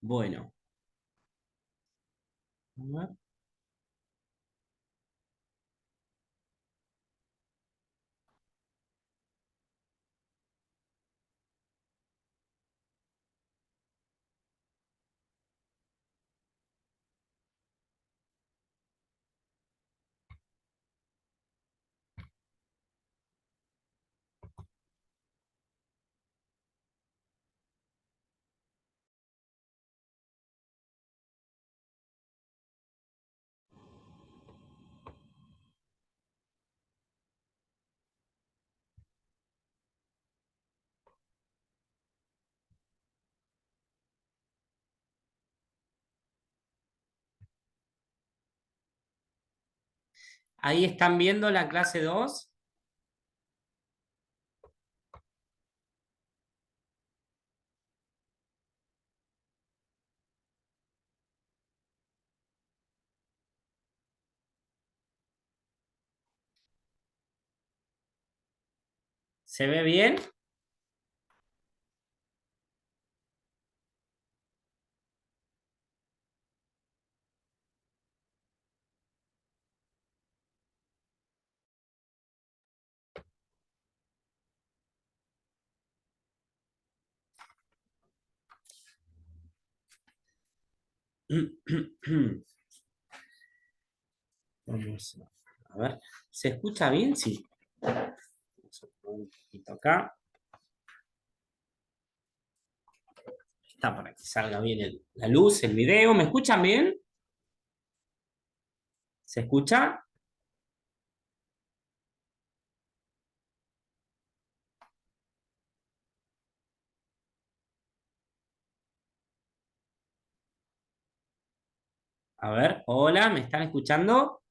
Bueno, a ver. Ahí están viendo la clase 2. ¿Se ve bien? Vamos a ver. ¿Se escucha bien? Sí. Vamos a poner un poquito acá. Está para que salga bien la luz, el video. ¿Me escuchan bien? ¿Se escucha? A ver, hola, ¿me están escuchando?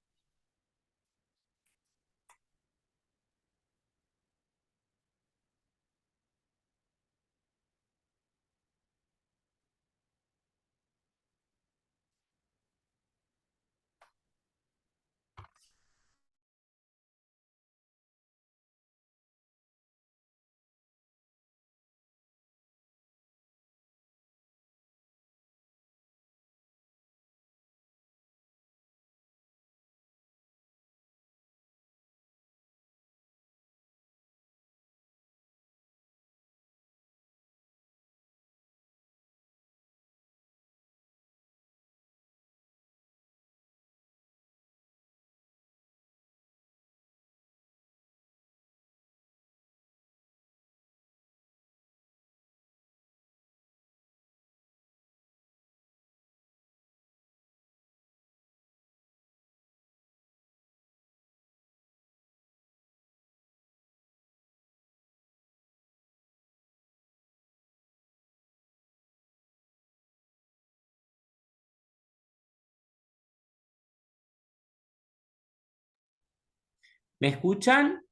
¿Me escuchan?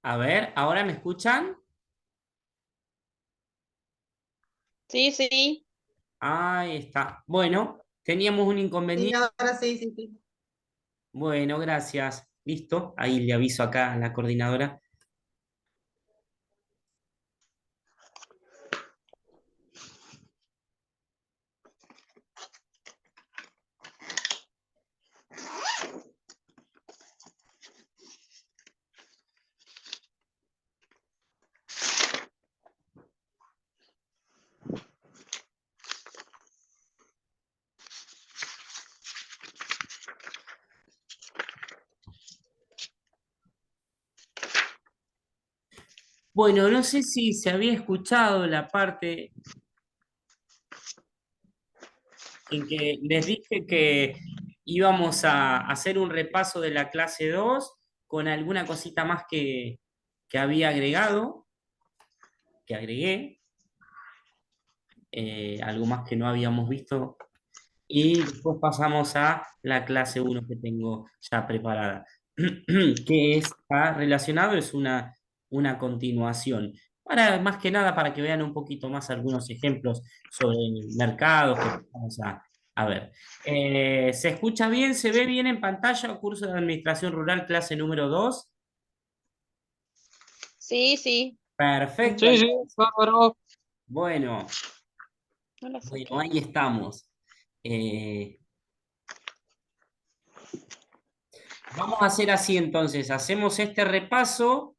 A ver, ¿ahora me escuchan? Sí, sí, Ahí está. Bueno, teníamos un sí, inconveniente. ahora sí, sí, sí. Bueno, gracias. Listo. Ahí le aviso acá a la coordinadora. Bueno, no sé si se había escuchado la parte en que les dije que íbamos a hacer un repaso de la clase 2 con alguna cosita más que había agregado, que agregué, algo más que no habíamos visto. Y después pasamos a la clase 1 que tengo ya preparada, que está relacionado, es una continuación. Más que nada para que vean un poquito más algunos ejemplos sobre mercados que vamos a ver. ¿Se escucha bien? ¿Se ve bien en pantalla? Curso de Administración Rural, clase número 2. Sí, sí. Perfecto, Sí, sí, entonces. bárbaro. Bueno, No la bueno, saqué. ahí estamos. Eh, Vamos a hacer así entonces, hacemos este repaso,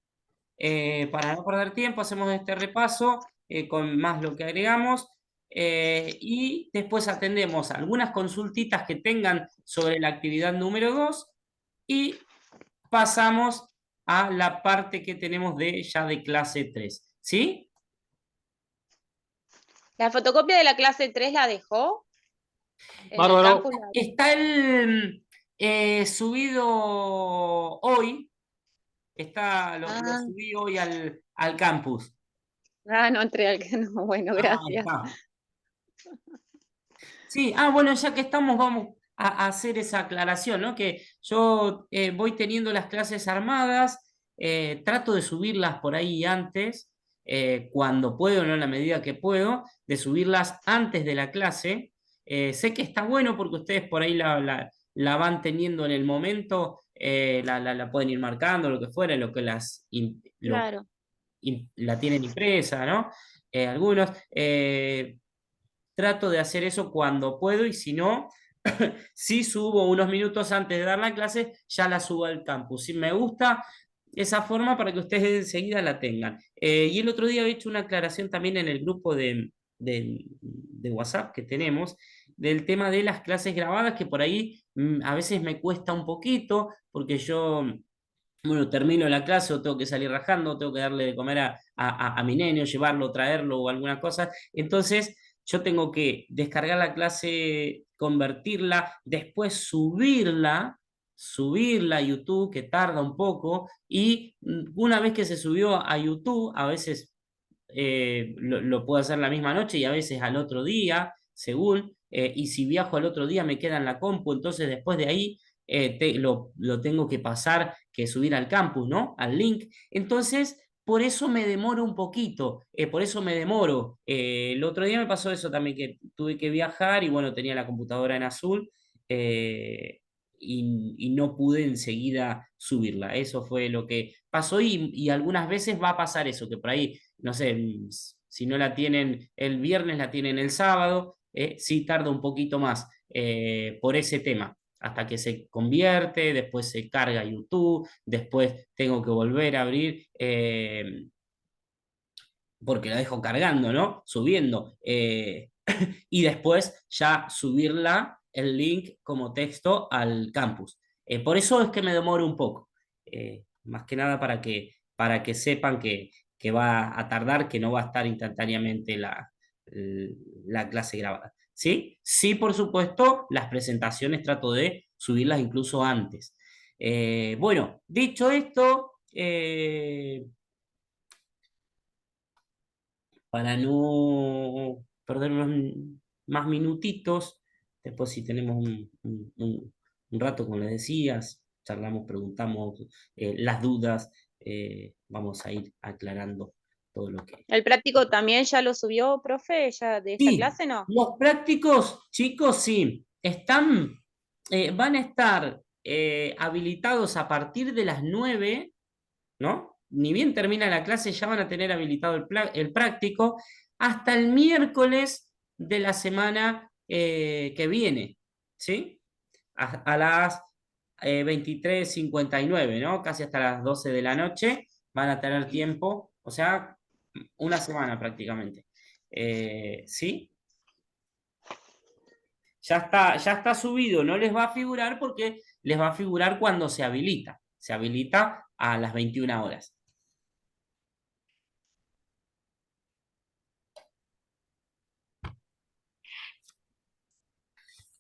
para no perder tiempo, hacemos este repaso con más lo que agregamos y después atendemos algunas consultitas que tengan sobre la actividad número 2 y pasamos a la parte que tenemos ya de clase 3, ¿sí? ¿La fotocopia de la clase 3 la dejó? En el Bárbaro. campus. Está subido hoy, lo Ah, subí hoy al campus. no entré al que no. Bueno, Ah, gracias. está. Sí, bueno, ya que estamos, vamos a hacer esa aclaración, ¿no? Que yo voy teniendo las clases armadas, trato de subirlas por ahí antes, cuando puedo, ¿no? En la medida que puedo, de subirlas antes de la clase. Sé que está bueno porque ustedes por ahí la van teniendo en el momento, la pueden ir marcando, lo que fuera, lo que Claro. la tienen impresa, ¿no? Algunos. Trato de hacer eso cuando puedo y si no, si subo unos minutos antes de dar la clase, ya la subo al campus. Si me gusta esa forma para que ustedes enseguida la tengan. Y el otro día he hecho una aclaración también en el grupo de WhatsApp que tenemos del tema de las clases grabadas, que por ahí a veces me cuesta un poquito, porque yo bueno, termino la clase o tengo que salir rajando, tengo que darle de comer a mi nene, o llevarlo, traerlo o alguna cosa. Entonces, yo tengo que descargar la clase, convertirla, después subirla a YouTube, que tarda un poco, y una vez que se subió a YouTube, a veces lo puedo hacer la misma noche y a veces al otro día, según, y si viajo al otro día me queda en la compu, entonces después de ahí lo tengo que pasar, que subir al campus, ¿no? Al link. Entonces, por eso me demoro un poquito, por eso me demoro. El otro día me pasó eso también, que tuve que viajar y bueno, tenía la computadora en azul. Y no pude enseguida subirla. Eso fue lo que pasó y algunas veces va a pasar eso, que por ahí no sé, si no la tienen el viernes, la tienen el sábado, sí tarda un poquito más por ese tema, hasta que se convierte, después se carga YouTube, después tengo que volver a abrir, porque la dejo cargando, ¿no? Subiendo, y después ya subirla, el link como texto al campus. Por eso es que me demoro un poco, más que nada para que sepan que va a tardar, que no va a estar instantáneamente la clase grabada. ¿Sí? Sí, por supuesto, las presentaciones trato de subirlas incluso antes. Bueno, dicho esto, para no perder más minutitos. Después si tenemos un rato, como les decías, charlamos, preguntamos las dudas, vamos a ir aclarando todo lo que... ¿El práctico también ya lo subió, profe? ¿Ya de esta Sí, clase no? los prácticos, chicos, sí, van a estar habilitados a partir de las 9, ¿no? Ni bien termina la clase, ya van a tener habilitado el práctico hasta el miércoles de la semana que viene, ¿sí? A las 23:59, ¿no? Casi hasta las 12 de la noche van a tener tiempo, o sea, una semana prácticamente. ¿Sí? Ya está subido, no les va a figurar porque les va a figurar cuando se habilita. Se habilita a las 21 horas.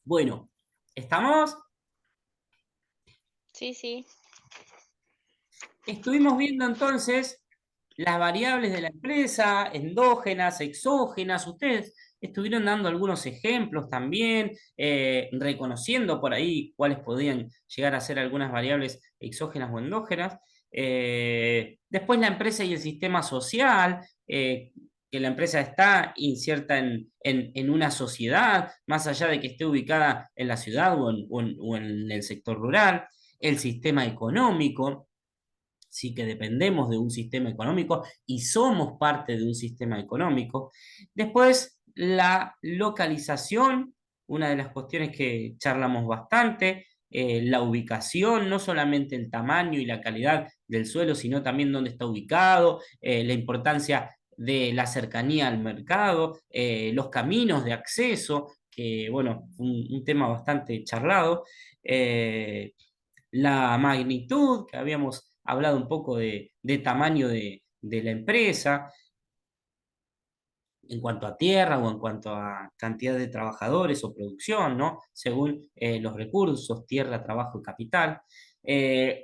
Bueno, ¿estamos? Sí, sí. Estuvimos viendo entonces las variables de la empresa, endógenas, exógenas. Ustedes estuvieron dando algunos ejemplos también, reconociendo por ahí cuáles podían llegar a ser algunas variables exógenas o endógenas. Después la empresa y el sistema social, que la empresa está inserta en una sociedad, más allá de que esté ubicada en la ciudad o en el sector rural. El sistema económico, sí que dependemos de un sistema económico y somos parte de un sistema económico. Después, la localización, una de las cuestiones que charlamos bastante, la ubicación, no solamente el tamaño y la calidad del suelo, sino también dónde está ubicado, la importancia de la cercanía al mercado, los caminos de acceso, que bueno, un tema bastante charlado. La magnitud, que habíamos hablado un poco de tamaño de la empresa, en cuanto a tierra o en cuanto a cantidad de trabajadores o producción, ¿no? Según los recursos, tierra, trabajo y capital. Eh,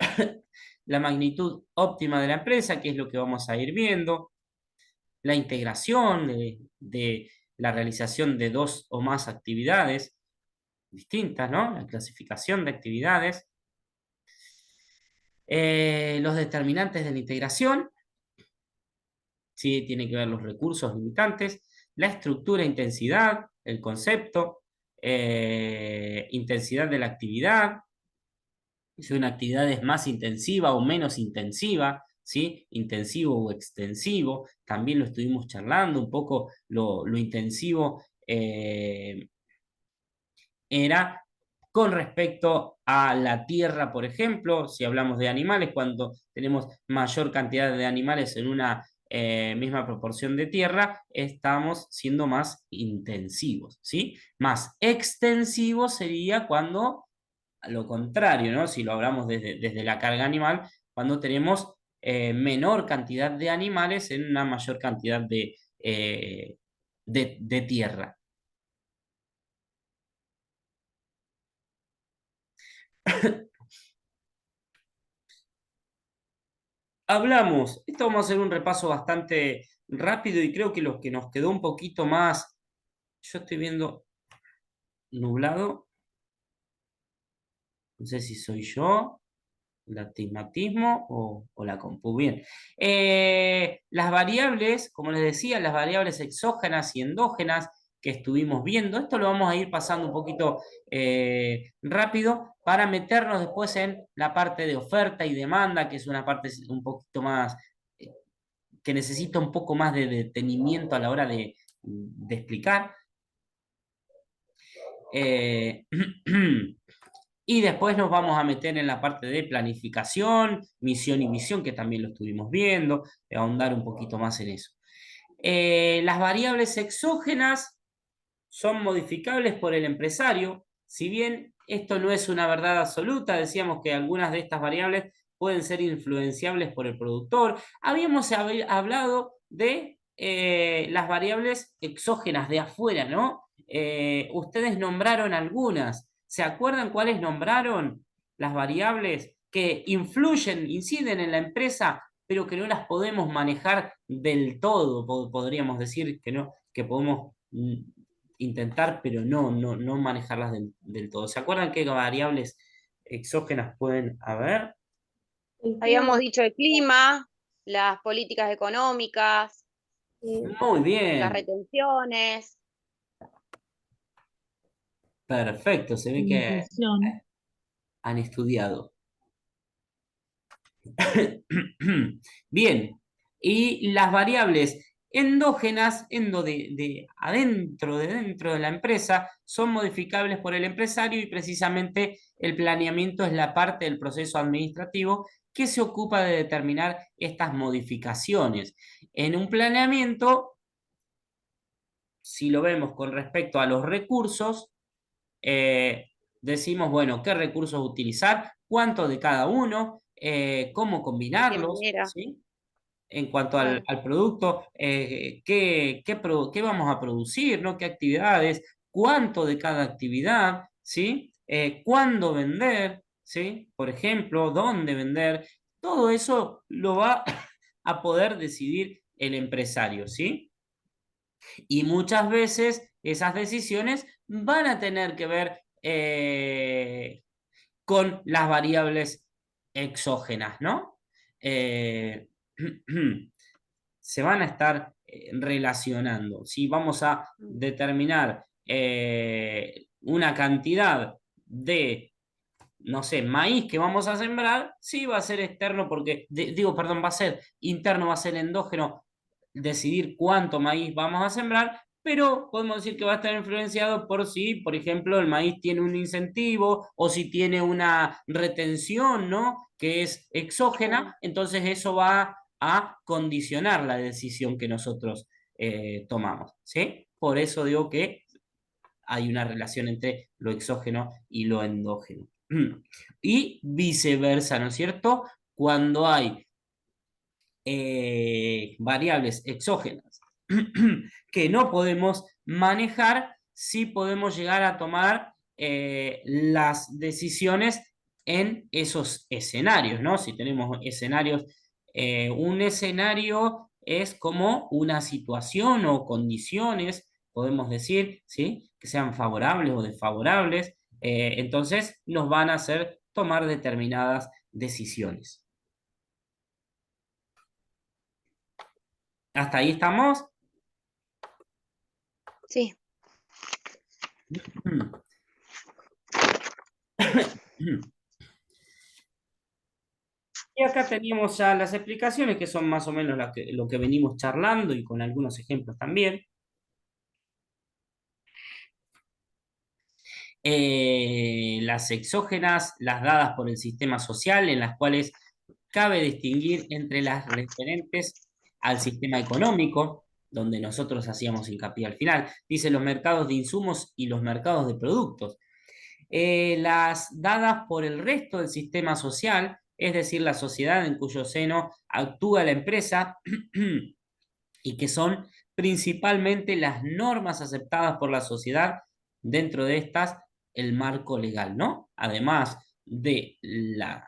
la magnitud óptima de la empresa, que es lo que vamos a ir viendo. La integración de la realización de dos o más actividades distintas, ¿no? La clasificación de actividades. Los determinantes de la integración, ¿sí? Tiene que ver los recursos limitantes, la estructura e intensidad, el concepto, intensidad de la actividad, si una actividad es más intensiva o menos intensiva, ¿sí? Intensivo o extensivo, también lo estuvimos charlando, un poco lo intensivo era con respecto a la tierra, por ejemplo, si hablamos de animales, cuando tenemos mayor cantidad de animales en una misma proporción de tierra, estamos siendo más intensivos, ¿sí? Más extensivos sería cuando, a lo contrario, ¿no? Si lo hablamos desde la carga animal, cuando tenemos menor cantidad de animales en una mayor cantidad de tierra. Hablamos, esto vamos a hacer un repaso bastante rápido y creo que lo que nos quedó un poquito más, yo estoy viendo nublado, no sé si soy yo, el astigmatismo o la compu. Bien. Las variables, como les decía, las variables exógenas y endógenas que estuvimos viendo, esto lo vamos a ir pasando un poquito rápido para meternos después en la parte de oferta y demanda, que es una parte un poquito más eh, que necesita un poco más de detenimiento a la hora de explicar. Eh, y después nos vamos a meter en la parte de planificación, misión y visión, que también lo estuvimos viendo, ahondar un poquito más en eso. Las variables exógenas son modificables por el empresario. Si bien esto no es una verdad absoluta, decíamos que algunas de estas variables pueden ser influenciables por el productor. Habíamos hablado de las variables exógenas de afuera, ¿no? Ustedes nombraron algunas. ¿Se acuerdan cuáles nombraron las variables que influyen, inciden en la empresa, pero que no las podemos manejar del todo? Podríamos decir que no, que podemos intentar, pero no manejarlas del todo. ¿Se acuerdan qué variables exógenas pueden haber? El Habíamos clima, dicho el clima, las políticas económicas, Muy las bien, retenciones. perfecto, se ve que inflación, han estudiado. Bien, y las variables endógenas, adentro, de dentro de la empresa, son modificables por el empresario y precisamente el planeamiento es la parte del proceso administrativo que se ocupa de determinar estas modificaciones. En un planeamiento, si lo vemos con respecto a los recursos, decimos, bueno, qué recursos utilizar, cuánto de cada uno, cómo ¿De qué combinarlos, manera? ¿sí? En cuanto Claro. al producto, qué vamos a producir, ¿no? ¿Qué actividades? ¿Cuánto de cada actividad? ¿sí? Cuándo vender, ¿sí? Por ejemplo, dónde vender. Todo eso lo va a poder decidir el empresario, ¿sí? Y muchas veces esas decisiones van a tener que ver con las variables exógenas, ¿no? Eh, se van a estar relacionando. Si vamos a Mm. determinar una cantidad de, no sé, maíz que vamos a sembrar, sí va a ser externo porque, digo, perdón, va a ser interno, va a ser endógeno decidir cuánto maíz vamos a sembrar, pero podemos decir que va a estar influenciado por si, por ejemplo, el maíz tiene un incentivo o si tiene una retención, ¿no? Que es exógena, Claro. entonces eso va a condicionar la decisión que nosotros tomamos, ¿sí? Por eso digo que hay una relación entre lo exógeno y lo endógeno. Y viceversa, ¿no es cierto? Cuando hay variables exógenas que no podemos manejar, sí podemos llegar a tomar las decisiones en esos escenarios, ¿no? Si tenemos escenarios, un escenario es como una situación o condiciones, podemos decir, ¿sí? Que sean favorables o desfavorables, entonces nos van a hacer tomar determinadas decisiones. ¿Hasta ahí estamos? Sí, Y acá teníamos ya las explicaciones, que son más o menos lo que venimos charlando y con algunos ejemplos también. Las exógenas, las dadas por el sistema social, en las cuales cabe distinguir entre las referentes al sistema económico, donde nosotros hacíamos hincapié al final. Dice los mercados de insumos y los mercados de productos. Las dadas por el resto del sistema social, es decir, la sociedad en cuyo seno actúa la empresa y que son principalmente las normas aceptadas por la sociedad, dentro de estas el marco legal, ¿no? Además de la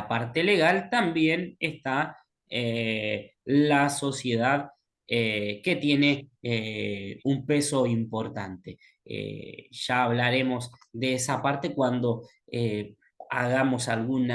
parte legal, también está la sociedad que tiene un peso importante. Ya hablaremos de esa parte cuando hagamos algún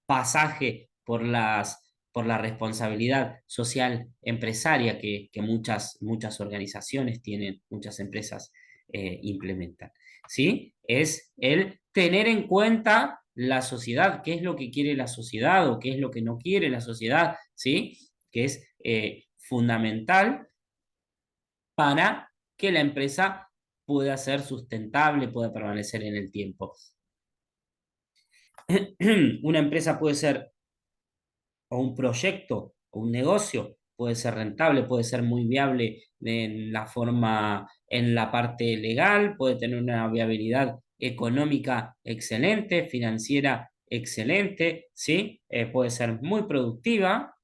pasaje por la responsabilidad social empresaria que muchas organizaciones tienen, muchas empresas implementan. ¿Sí? Es el tener en cuenta la sociedad, qué es lo que quiere la sociedad o qué es lo que no quiere la sociedad, ¿sí? Que es fundamental para que la empresa pueda ser sustentable, pueda permanecer en el tiempo. Una empresa puede ser o un proyecto o un negocio puede ser rentable, puede ser muy viable en la forma, en la parte legal, puede tener una viabilidad económica excelente, financiera excelente, ¿sí? Puede ser muy productiva,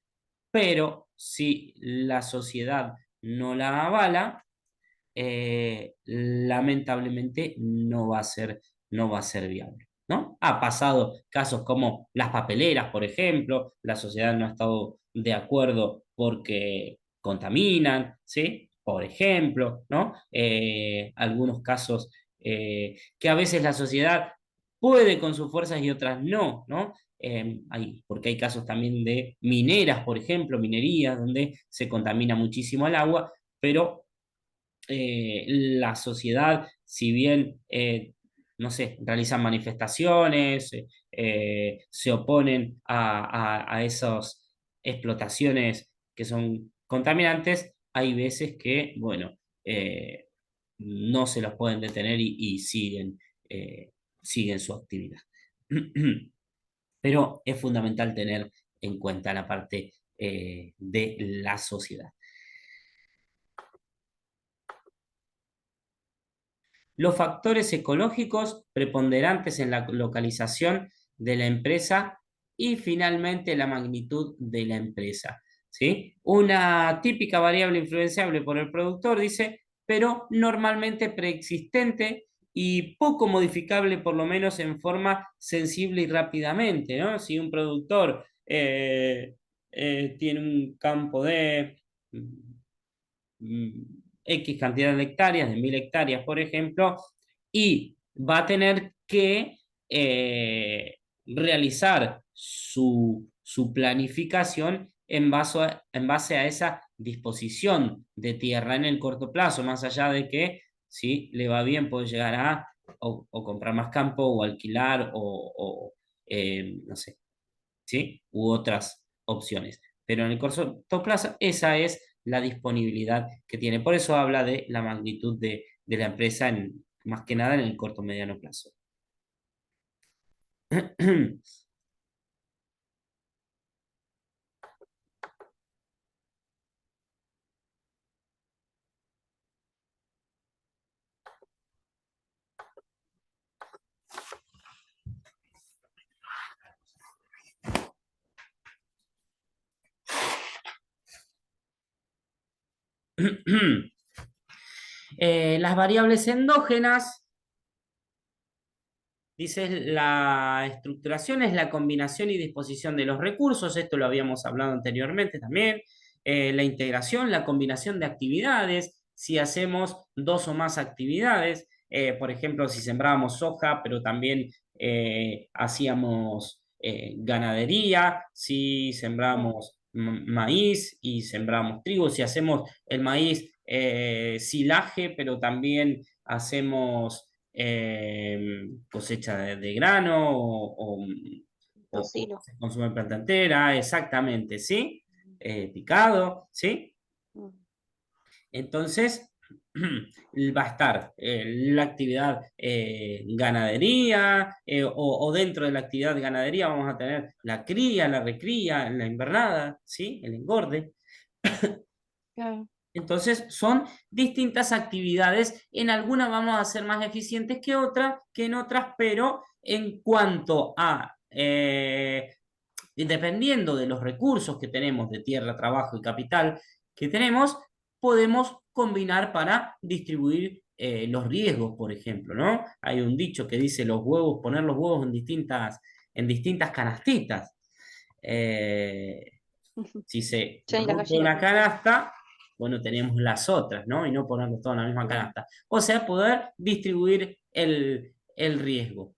pero si la sociedad no la avala, lamentablemente no va a ser viable, ¿no? Ha pasado casos como las papeleras, por ejemplo, la sociedad no ha estado de acuerdo porque contaminan, ¿sí? Por ejemplo, ¿no? Algunos casos que a veces la sociedad puede con sus fuerzas y otras no, ¿no? Porque hay casos también de mineras, por ejemplo, minerías, donde se contamina muchísimo el agua, pero la sociedad, si bien, no sé, realizan manifestaciones, se oponen a esas explotaciones que son contaminantes, hay veces que, bueno, no se los pueden detener y siguen su actividad. Pero es fundamental tener en cuenta la parte de la sociedad. Los factores ecológicos preponderantes en la localización de la empresa y finalmente la magnitud de la empresa. ¿Sí? Una típica variable influenciable por el productor dice, pero normalmente preexistente y poco modificable, por lo menos en forma sensible y rápidamente, ¿no? Si un productor tiene un campo de mm, X cantidad de hectáreas, de 1000 hectáreas, por ejemplo, y va a tener que realizar su planificación en base a esa disposición de tierra en el corto plazo, más allá de que si le va bien puede llegar a o comprar más campo o alquilar no sé, ¿sí? U otras opciones. Pero en el corto plazo esa es la disponibilidad que tiene. Por eso habla de la magnitud de la empresa, más que nada en el corto mediano plazo. Las variables endógenas, dice, la estructuración es la combinación y disposición de los recursos, esto lo habíamos hablado anteriormente también. La integración, la combinación de actividades, si hacemos dos o más actividades, por ejemplo, si sembrábamos soja, pero también hacíamos ganadería, si sembramos maíz y sembramos trigo, si hacemos el maíz silaje, pero también hacemos cosecha de grano o Tocino. se consume planta entera, exactamente, ¿sí? Picado, ¿sí? Mm. Entonces, va a estar la actividad ganadería, o dentro de la actividad ganadería vamos a tener la cría, la recría, la invernada, ¿sí? El engorde. Claro. Entonces, son distintas actividades. En algunas vamos a ser más eficientes que en otras, pero en cuanto a, dependiendo de los recursos que tenemos de tierra, trabajo y capital que tenemos, podemos combinar para distribuir los riesgos, por ejemplo, ¿no? Hay un dicho que dice los huevos, poner los huevos en distintas canastitas. Eh, si se Ya y las rompe gallinas. una canasta, bueno, tenemos las otras, ¿no? Y no ponerlos todos en la misma Claro. canasta. O sea, poder distribuir el riesgo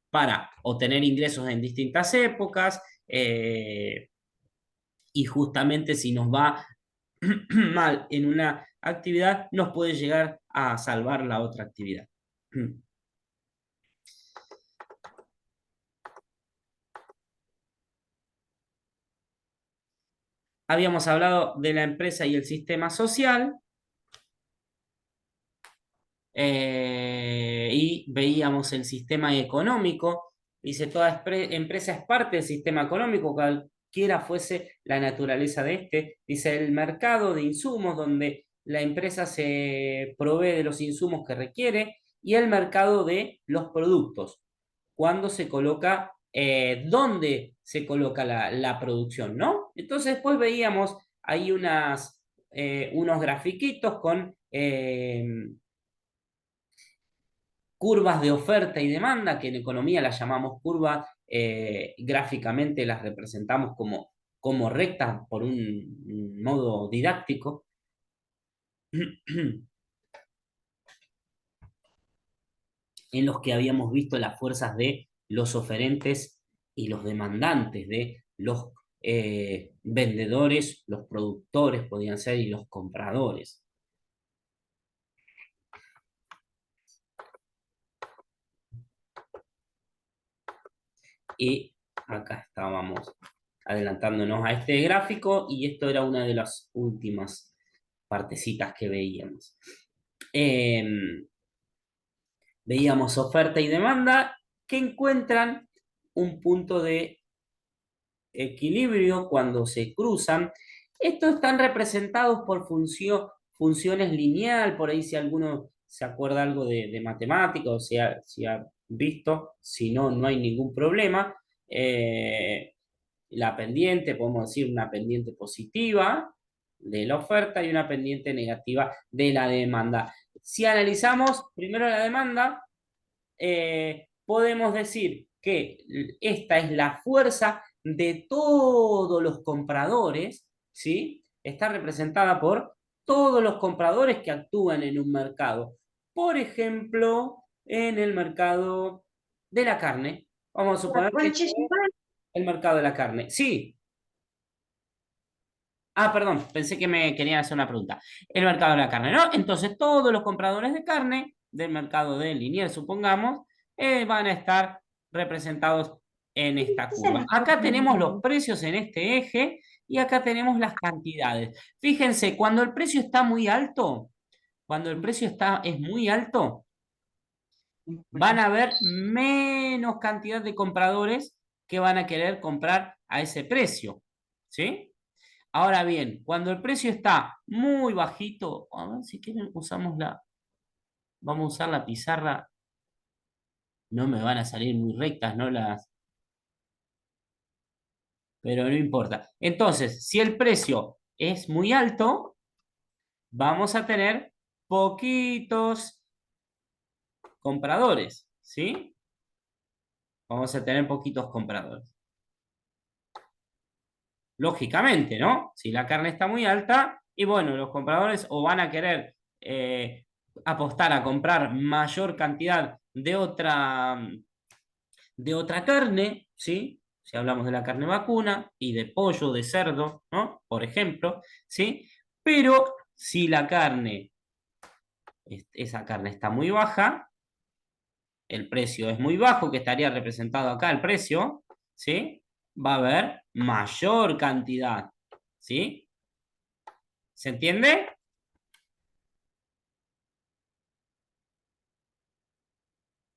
para obtener ingresos en distintas épocas y justamente si nos va mal en una actividad, nos puede llegar a salvar la otra actividad. Habíamos hablado de la empresa y el sistema social. Y veíamos el sistema económico. Dice, toda empresa es parte del sistema económico, cualquiera fuese la naturaleza de este. Dice, el mercado de insumos, donde la empresa se provee de los insumos que requiere, y el mercado de los productos, cuando se coloca, dónde se coloca la producción, ¿no? Entonces después veíamos ahí unos grafiquitos con curvas de oferta y demanda, que en economía las llamamos curvas, gráficamente las representamos como rectas por un modo didáctico, en los que habíamos visto las fuerzas de los oferentes y los demandantes, de los vendedores, los productores podían ser, y los compradores. Y acá estábamos adelantándonos a este gráfico y esto era una de las últimas partecitas que veíamos. Eh, Veíamos oferta y demanda que encuentran un punto de equilibrio cuando se cruzan. Estos están representados por funciones lineal, por ahí si alguno se acuerda algo de matemáticas o si ha visto, si no, no hay ningún problema. La pendiente, podemos decir una pendiente positiva, de la oferta y una pendiente negativa de la demanda. Si analizamos primero la demanda, podemos decir que esta es la fuerza de todos los compradores, ¿sí? Está representada por todos los compradores que actúan en un mercado. Por ejemplo, en el mercado de la carne. Vamos a suponer que es el mercado de la carne. Sí. Ah, perdón, pensé que me querían hacer una pregunta. El mercado de la carne, ¿no? Entonces, todos los compradores de carne del mercado de Liniers, supongamos, van a estar representados en esta curva. Acá tenemos los precios en este eje y acá tenemos las cantidades. Fíjense, cuando el precio está muy alto, cuando el precio es muy alto, van a haber menos cantidad de compradores que van a querer comprar a ese precio, ¿sí? Ahora bien, cuando el precio está muy bajito, a ver si quieren vamos a usar la pizarra, no me van a salir muy rectas, ¿no? Pero no importa. Entonces, si el precio es muy alto, vamos a tener poquitos compradores, ¿sí? Vamos a tener poquitos compradores. Lógicamente, ¿no? Si la carne está muy alta, y bueno, los compradores o van a querer apostar a comprar mayor cantidad de otra carne, ¿sí? Si hablamos de la carne vacuna y de pollo, de cerdo, ¿no? Por ejemplo, ¿sí? Pero si esa carne está muy baja, el precio es muy bajo, que estaría representado acá el precio, ¿sí? Va a haber mayor cantidad, ¿sí? ¿Se entiende?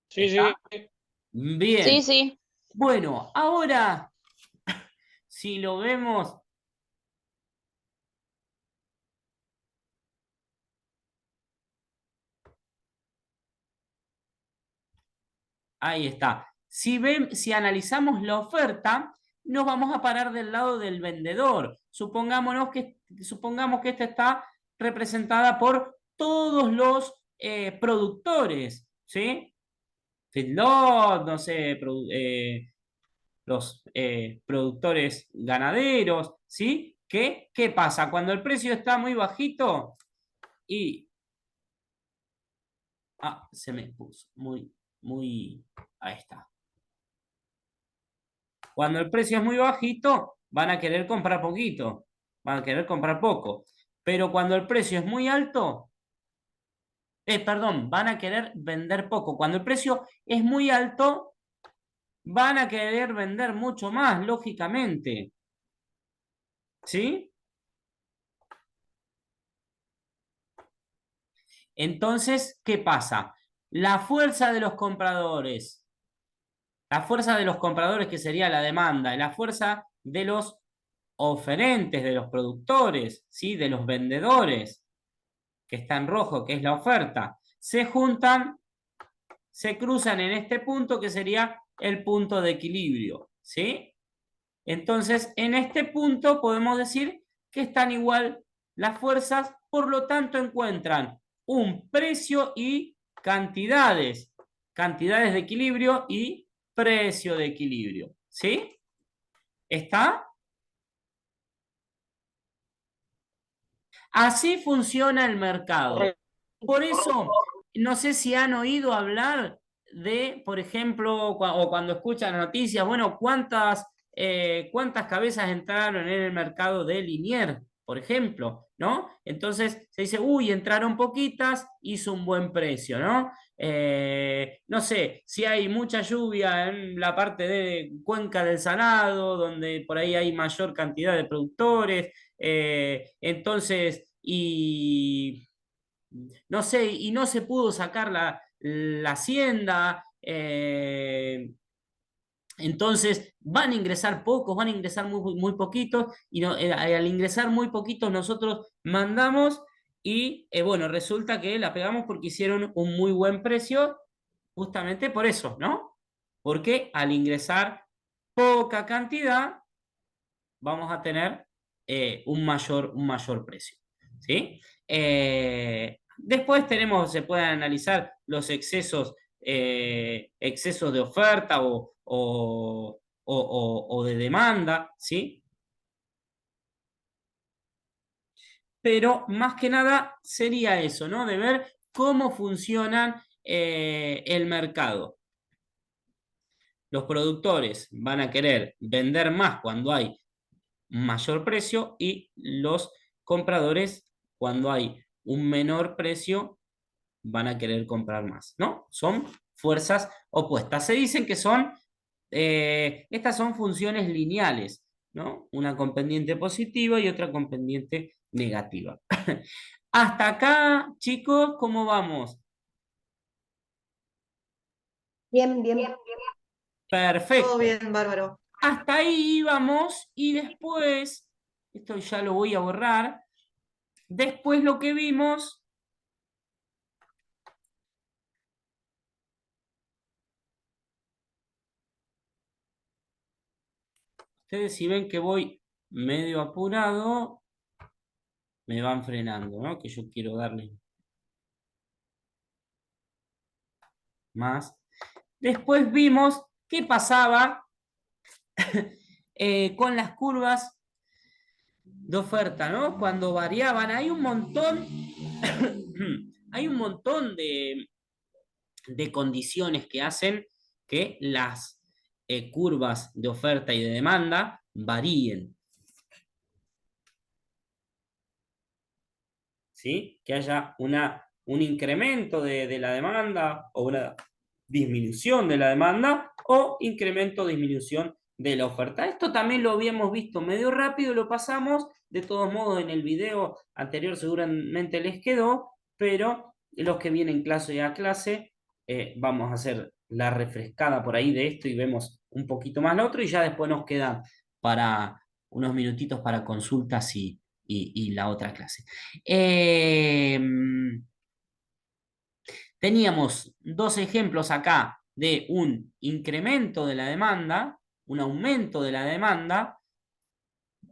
Sí, ¿Está? sí. Sí, Bien. sí. Bueno, ahora, si lo vemos, ahí está. Si analizamos la oferta, nos vamos a parar del lado del vendedor. Supongamos que esta está representada por todos los productores, ¿sí? Feedlot, no sé, los productores ganaderos, ¿sí? ¿Qué pasa? Cuando el precio está muy bajito y... Ah, se me puso muy... Ahí está. Cuando el precio es muy bajito, van a querer comprar poquito, van a querer comprar poco. Pero cuando el precio es muy alto, perdón, van a querer vender poco. Cuando el precio es muy alto, van a querer vender mucho más, lógicamente. ¿Sí? Entonces, ¿qué pasa? La fuerza de los compradores que sería la demanda, y la fuerza de los oferentes, de los productores, ¿sí? De los vendedores, que está en rojo, que es la oferta, se juntan, se cruzan en este punto que sería el punto de equilibrio, ¿sí? Entonces, en este punto podemos decir que están igual las fuerzas, por lo tanto encuentran un precio y cantidades de equilibrio y precio de equilibrio, ¿sí? ¿Está? Así funciona el mercado. Correcto. Por eso, no sé si han oído hablar de, por ejemplo, o cuando escuchan noticias, bueno, cuántas cabezas entraron en el mercado de Liniers, por ejemplo, ¿no? Entonces se dice, uy, entraron poquitas, hizo un buen precio, ¿no? No sé, si hay mucha lluvia en la parte de Cuenca del Salado, donde por ahí hay mayor cantidad de productores, entonces, y no sé, y no se pudo sacar la hacienda, entonces van a ingresar pocos, van a ingresar muy poquitos, y al ingresar muy poquitos nosotros mandamos y bueno, resulta que la pegamos porque hicieron un muy buen precio, justamente por eso, ¿no? Porque al ingresar poca cantidad, vamos a tener un mayor precio. ¿Sí? Después se pueden analizar los excesos de oferta o de demanda, ¿sí? Pero más que nada sería eso, ¿no? De ver cómo funcionan el mercado. Los productores van a querer vender más cuando hay mayor precio y los compradores cuando hay un menor precio van a querer comprar más, ¿no? Son fuerzas opuestas. Se dicen que estas son funciones lineales, ¿no? Una con pendiente positiva y otra con pendiente negativa. Hasta acá, chicos, ¿cómo vamos? Bien, bien. Todo Perfecto. bien, bárbaro. Hasta ahí íbamos y después, esto ya lo voy a borrar, después lo que vimos, ustedes si ven que voy medio apurado, me van frenando, ¿no? Que yo quiero darle más. Después vimos qué pasaba con las curvas de oferta, ¿no? Cuando variaban, hay un montón, hay un montón de condiciones que hacen que las curvas de oferta y de demanda varíen. ¿Sí? Que haya un incremento de la demanda o una disminución de la demanda o incremento o disminución de la oferta. Esto también lo habíamos visto medio rápido, lo pasamos, de todos modos en el video anterior seguramente les quedó, pero los que vienen clase a clase vamos a hacer la refrescada por ahí de esto y vemos un poquito más lo otro y ya después nos quedan para unos minutitos para consultas y la otra clase. Teníamos dos ejemplos acá de un incremento de la demanda, un aumento de la demanda,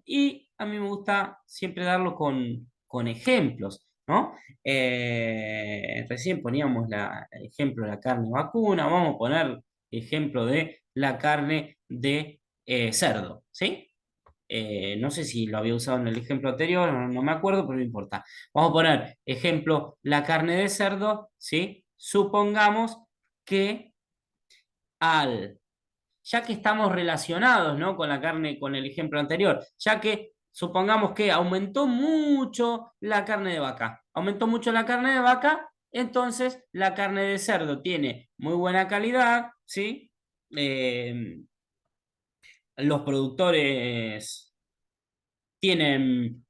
y a mí me gusta siempre darlo con ejemplos, ¿no? Recién poníamos el ejemplo de la carne vacuna, vamos a poner ejemplo de la carne de cerdo, ¿sí? No sé si lo había usado en el ejemplo anterior, no me acuerdo, pero no importa. Vamos a poner ejemplo la carne de cerdo, ¿sí? Supongamos que ya que estamos relacionados, ¿no? Con la carne, con el ejemplo anterior, ya que supongamos que aumentó mucho la carne de vaca, aumentó mucho la carne de vaca, entonces la carne de cerdo tiene muy buena calidad, ¿sí? Los productores tienen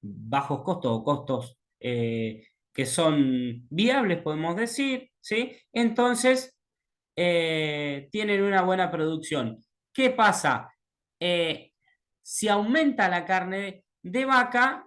bajos costos o costos que son viables, podemos decir, ¿sí? Entonces, tienen una buena producción. ¿Qué pasa? Si aumenta la carne de vaca,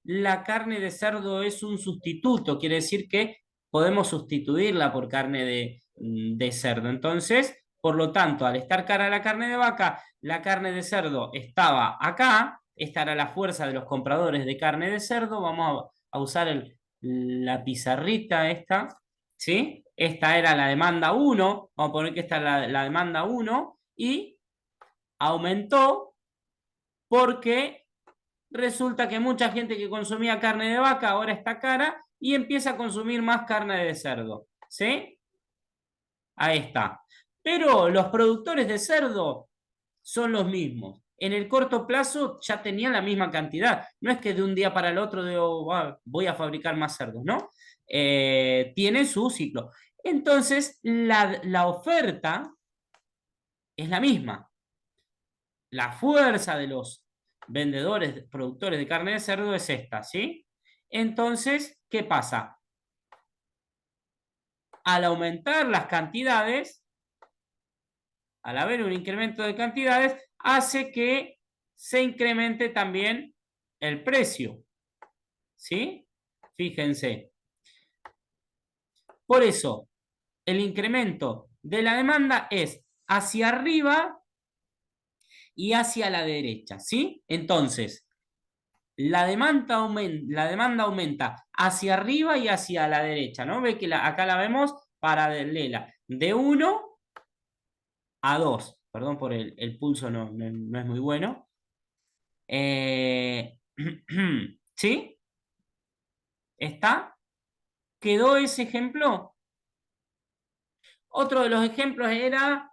la carne de cerdo es un sustituto, quiere decir que podemos sustituirla por carne de cerdo. Entonces, por lo tanto, al estar cara la carne de vaca, la carne de cerdo estaba acá, esta era la fuerza de los compradores de carne de cerdo, vamos a usar la pizarrita esta, ¿sí? Esta era la demanda 1, vamos a poner que esta es la demanda 1, y aumentó porque resulta que mucha gente que consumía carne de vaca ahora está cara y empieza a consumir más carne de cerdo, ¿sí? Ahí está. Pero los productores de cerdo son los mismos. En el corto plazo ya tenían la misma cantidad. No es que de un día para el otro digo, voy a fabricar más cerdos, ¿no? Tiene su ciclo. Entonces, la oferta es la misma. La fuerza de los vendedores, productores de carne de cerdo es esta, ¿sí? Entonces, ¿qué pasa? Al aumentar las cantidades, al haber un incremento de cantidades, hace que se incremente también el precio, ¿sí? Fíjense. Por eso, el incremento de la demanda es hacia arriba y hacia la derecha, ¿sí? Entonces, la demanda aumenta hacia arriba y hacia la derecha, ¿no? Ve que acá la vemos paralela, de 1 a 2. Perdón por el pulso, no es muy bueno. ¿Sí? ¿Está? ¿Quedó ese ejemplo? Otro de los ejemplos era,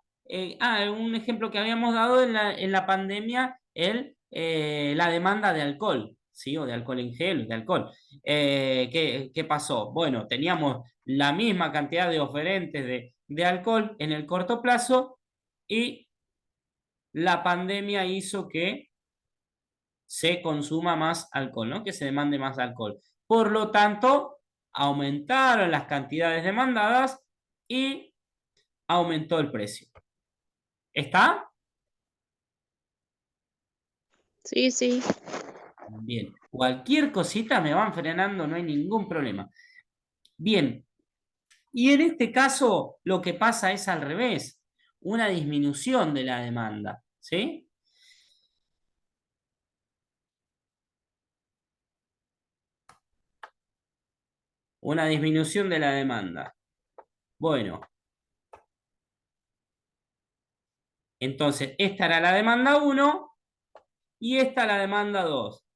un ejemplo que habíamos dado en la pandemia, la demanda de alcohol, ¿sí? O de alcohol en gel, de alcohol. ¿Qué pasó? Bueno, teníamos la misma cantidad de oferentes de alcohol en el corto plazo y la pandemia hizo que se consuma más alcohol, ¿no? Que se demande más alcohol. Por lo tanto, aumentaron las cantidades demandadas y aumentó el precio. ¿Está? Sí, sí. Bien. Cualquier cosita me van frenando, no hay ningún problema. Bien. Y en este caso, lo que pasa es al revés. Una disminución de la demanda. ¿Sí? Una disminución de la demanda. Bueno. Entonces, esta era la demanda 1 y esta la demanda 2.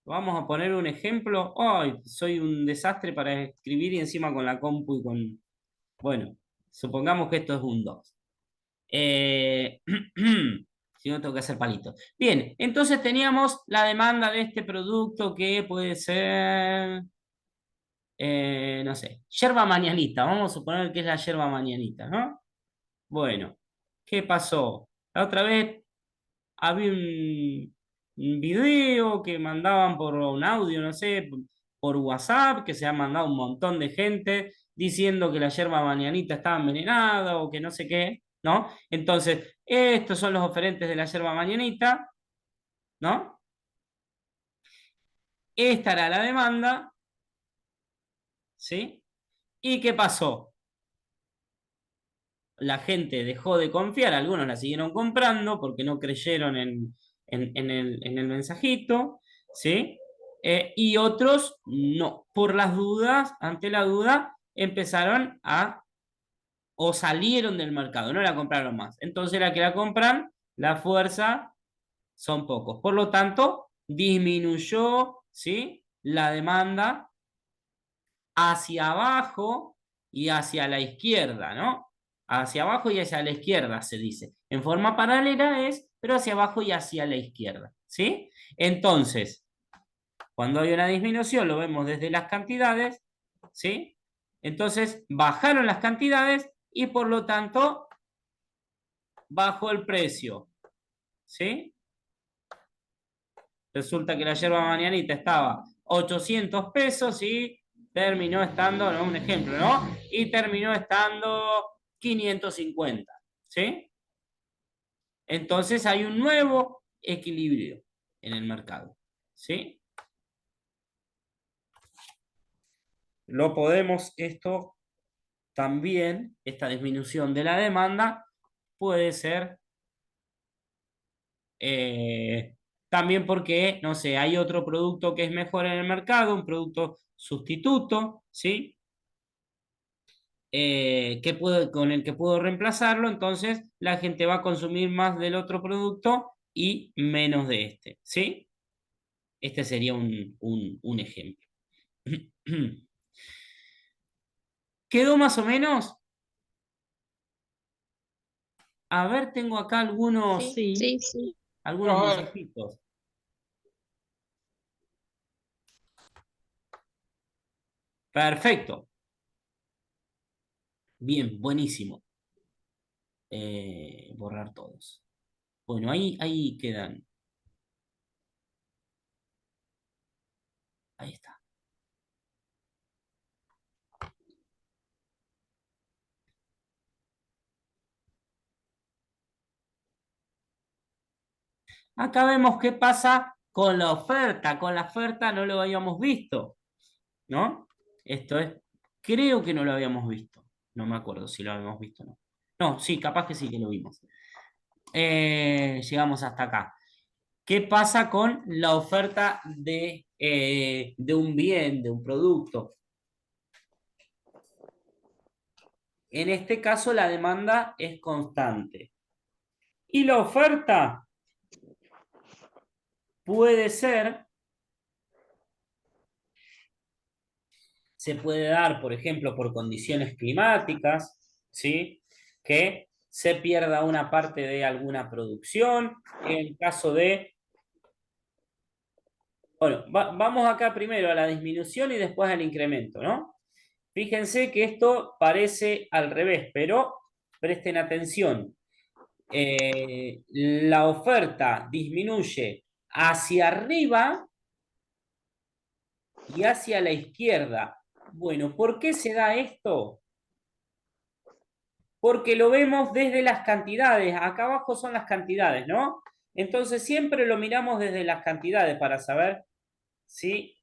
Vamos a poner un ejemplo. Ay, soy un desastre para escribir y encima con la compu y con... Bueno, supongamos que esto es un 2. Si no, tengo que hacer palitos. Bien, entonces teníamos la demanda de este producto que puede ser... no sé, yerba mañanita. Vamos a suponer que es la yerba mañanita, ¿no? Bueno, ¿qué pasó? La otra vez había un video que mandaban por un audio, no sé, por WhatsApp, que se ha mandado un montón de gente diciendo que la yerba mañanita estaba envenenada o que no sé qué, ¿no? Entonces, estos son los oferentes de la yerba mañanita, ¿no? Esta era la demanda, ¿sí? ¿Y qué pasó? La gente dejó de confiar, algunos la siguieron comprando porque no creyeron en el mensajito, ¿sí? Y otros no, por las dudas, ante la duda, empezaron o salieron del mercado, no la compraron más. Entonces la que la compran, la fuerza son pocos. Por lo tanto, disminuyó, ¿sí? La demanda hacia abajo y hacia la izquierda, ¿no? Hacia abajo y hacia la izquierda se dice. En forma paralela es, pero hacia abajo y hacia la izquierda, ¿sí? Entonces, cuando hay una disminución, lo vemos desde las cantidades, ¿sí? Entonces, bajaron las cantidades y por lo tanto, bajó el precio, ¿sí? Resulta que la yerba mañanita estaba 800 pesos y terminó estando, ¿no? Un ejemplo, ¿no? Y terminó estando 550, ¿sí? Entonces hay un nuevo equilibrio en el mercado, ¿sí? Lo podemos, esto también, esta disminución de la demanda puede ser también porque, no sé, hay otro producto que es mejor en el mercado, un producto sustituto, ¿sí? Con el que puedo reemplazarlo, entonces la gente va a consumir más del otro producto y menos de este, ¿sí? Este sería un ejemplo. ¿Quedó más o menos? A ver, tengo acá algunos, Sí, sí, sí. algunos A ver, mensajitos. Perfecto. Bien, buenísimo. Borrar todos. Bueno, ahí quedan. Ahí está. Acá vemos qué pasa con la oferta. Con la oferta no lo habíamos visto, ¿no? Esto es, creo que no lo habíamos visto. No me acuerdo si lo habíamos visto o no. No, sí, capaz que sí que lo vimos. llegamos hasta acá. ¿Qué pasa con la oferta de un bien, de un producto? En este caso la demanda es constante. Y la oferta puede ser, se puede dar, por ejemplo, por condiciones climáticas, ¿sí? Que se pierda una parte de alguna producción. En caso de... Bueno, vamos acá primero a la disminución y después al incremento, ¿no? Fíjense que esto parece al revés, pero presten atención. La oferta disminuye hacia arriba y hacia la izquierda. Bueno, ¿por qué se da esto? Porque lo vemos desde las cantidades. Acá abajo son las cantidades, ¿no? Entonces siempre lo miramos desde las cantidades para saber si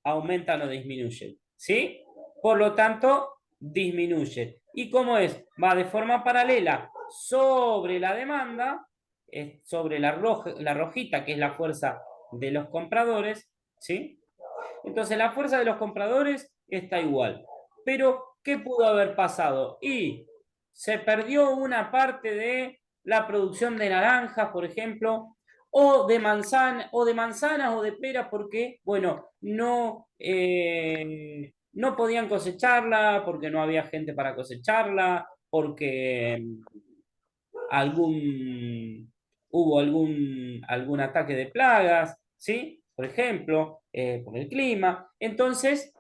aumentan o disminuyen, ¿sí? Por lo tanto, disminuye. ¿Y cómo es? Va de forma paralela sobre la demanda, sobre la rojita, que es la fuerza de los compradores, ¿sí? Entonces la fuerza de los compradores está igual. Pero, ¿qué pudo haber pasado? Y se perdió una parte de la producción de naranjas, por ejemplo, o de manzanas o de peras, porque, bueno, no podían cosecharla, porque no había gente para cosecharla, porque hubo algún ataque de plagas, ¿sí? Por ejemplo, por el clima. Entonces,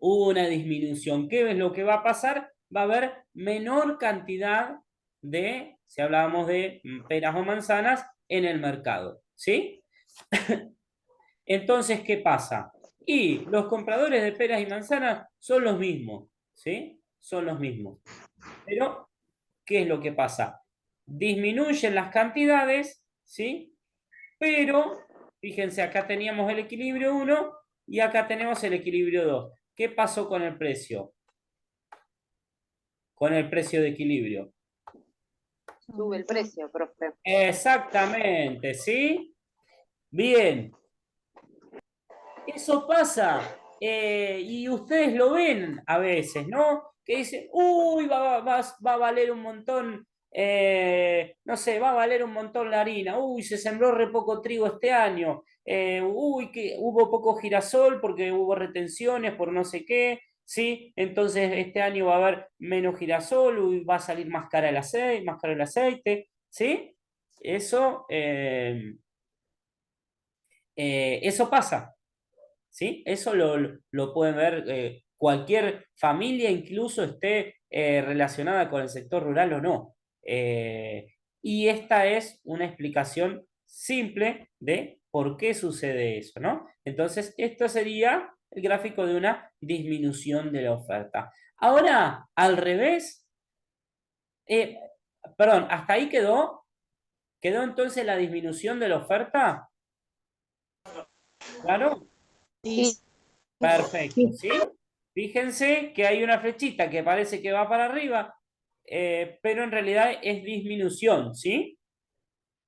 hubo una disminución. ¿Qué es lo que va a pasar? Va a haber menor cantidad de, si hablábamos de peras o manzanas, en el mercado, ¿sí? Entonces, ¿qué pasa? Y los compradores de peras y manzanas son los mismos, ¿sí? Son los mismos. Pero, ¿qué es lo que pasa? Disminuyen las cantidades, ¿sí? Pero, fíjense, acá teníamos el equilibrio 1 y acá tenemos el equilibrio 2. ¿Qué pasó con el precio? Con el precio de equilibrio. Sube el precio, profe. Exactamente, ¿sí? Bien. Eso pasa. Y ustedes lo ven a veces, ¿no? Que dicen, uy, va a valer un montón, no sé, va a valer un montón la harina. Uy, se sembró re poco trigo este año. Uy, que hubo poco girasol porque hubo retenciones por no sé qué. ¿Sí? Entonces este año va a haber menos girasol, uy, va a salir más caro el aceite, ¿sí? Eso pasa, ¿sí? Eso lo pueden ver cualquier familia, incluso esté relacionada con el sector rural o no. Y esta es una explicación simple de por qué sucede eso, ¿no? Entonces, esto sería el gráfico de una disminución de la oferta. Ahora, al revés, eh, perdón, ¿hasta ahí quedó? ¿Quedó entonces la disminución de la oferta? ¿Claro? Sí. Perfecto, ¿sí? Fíjense que hay una flechita que parece que va para arriba, pero en realidad es disminución, ¿sí?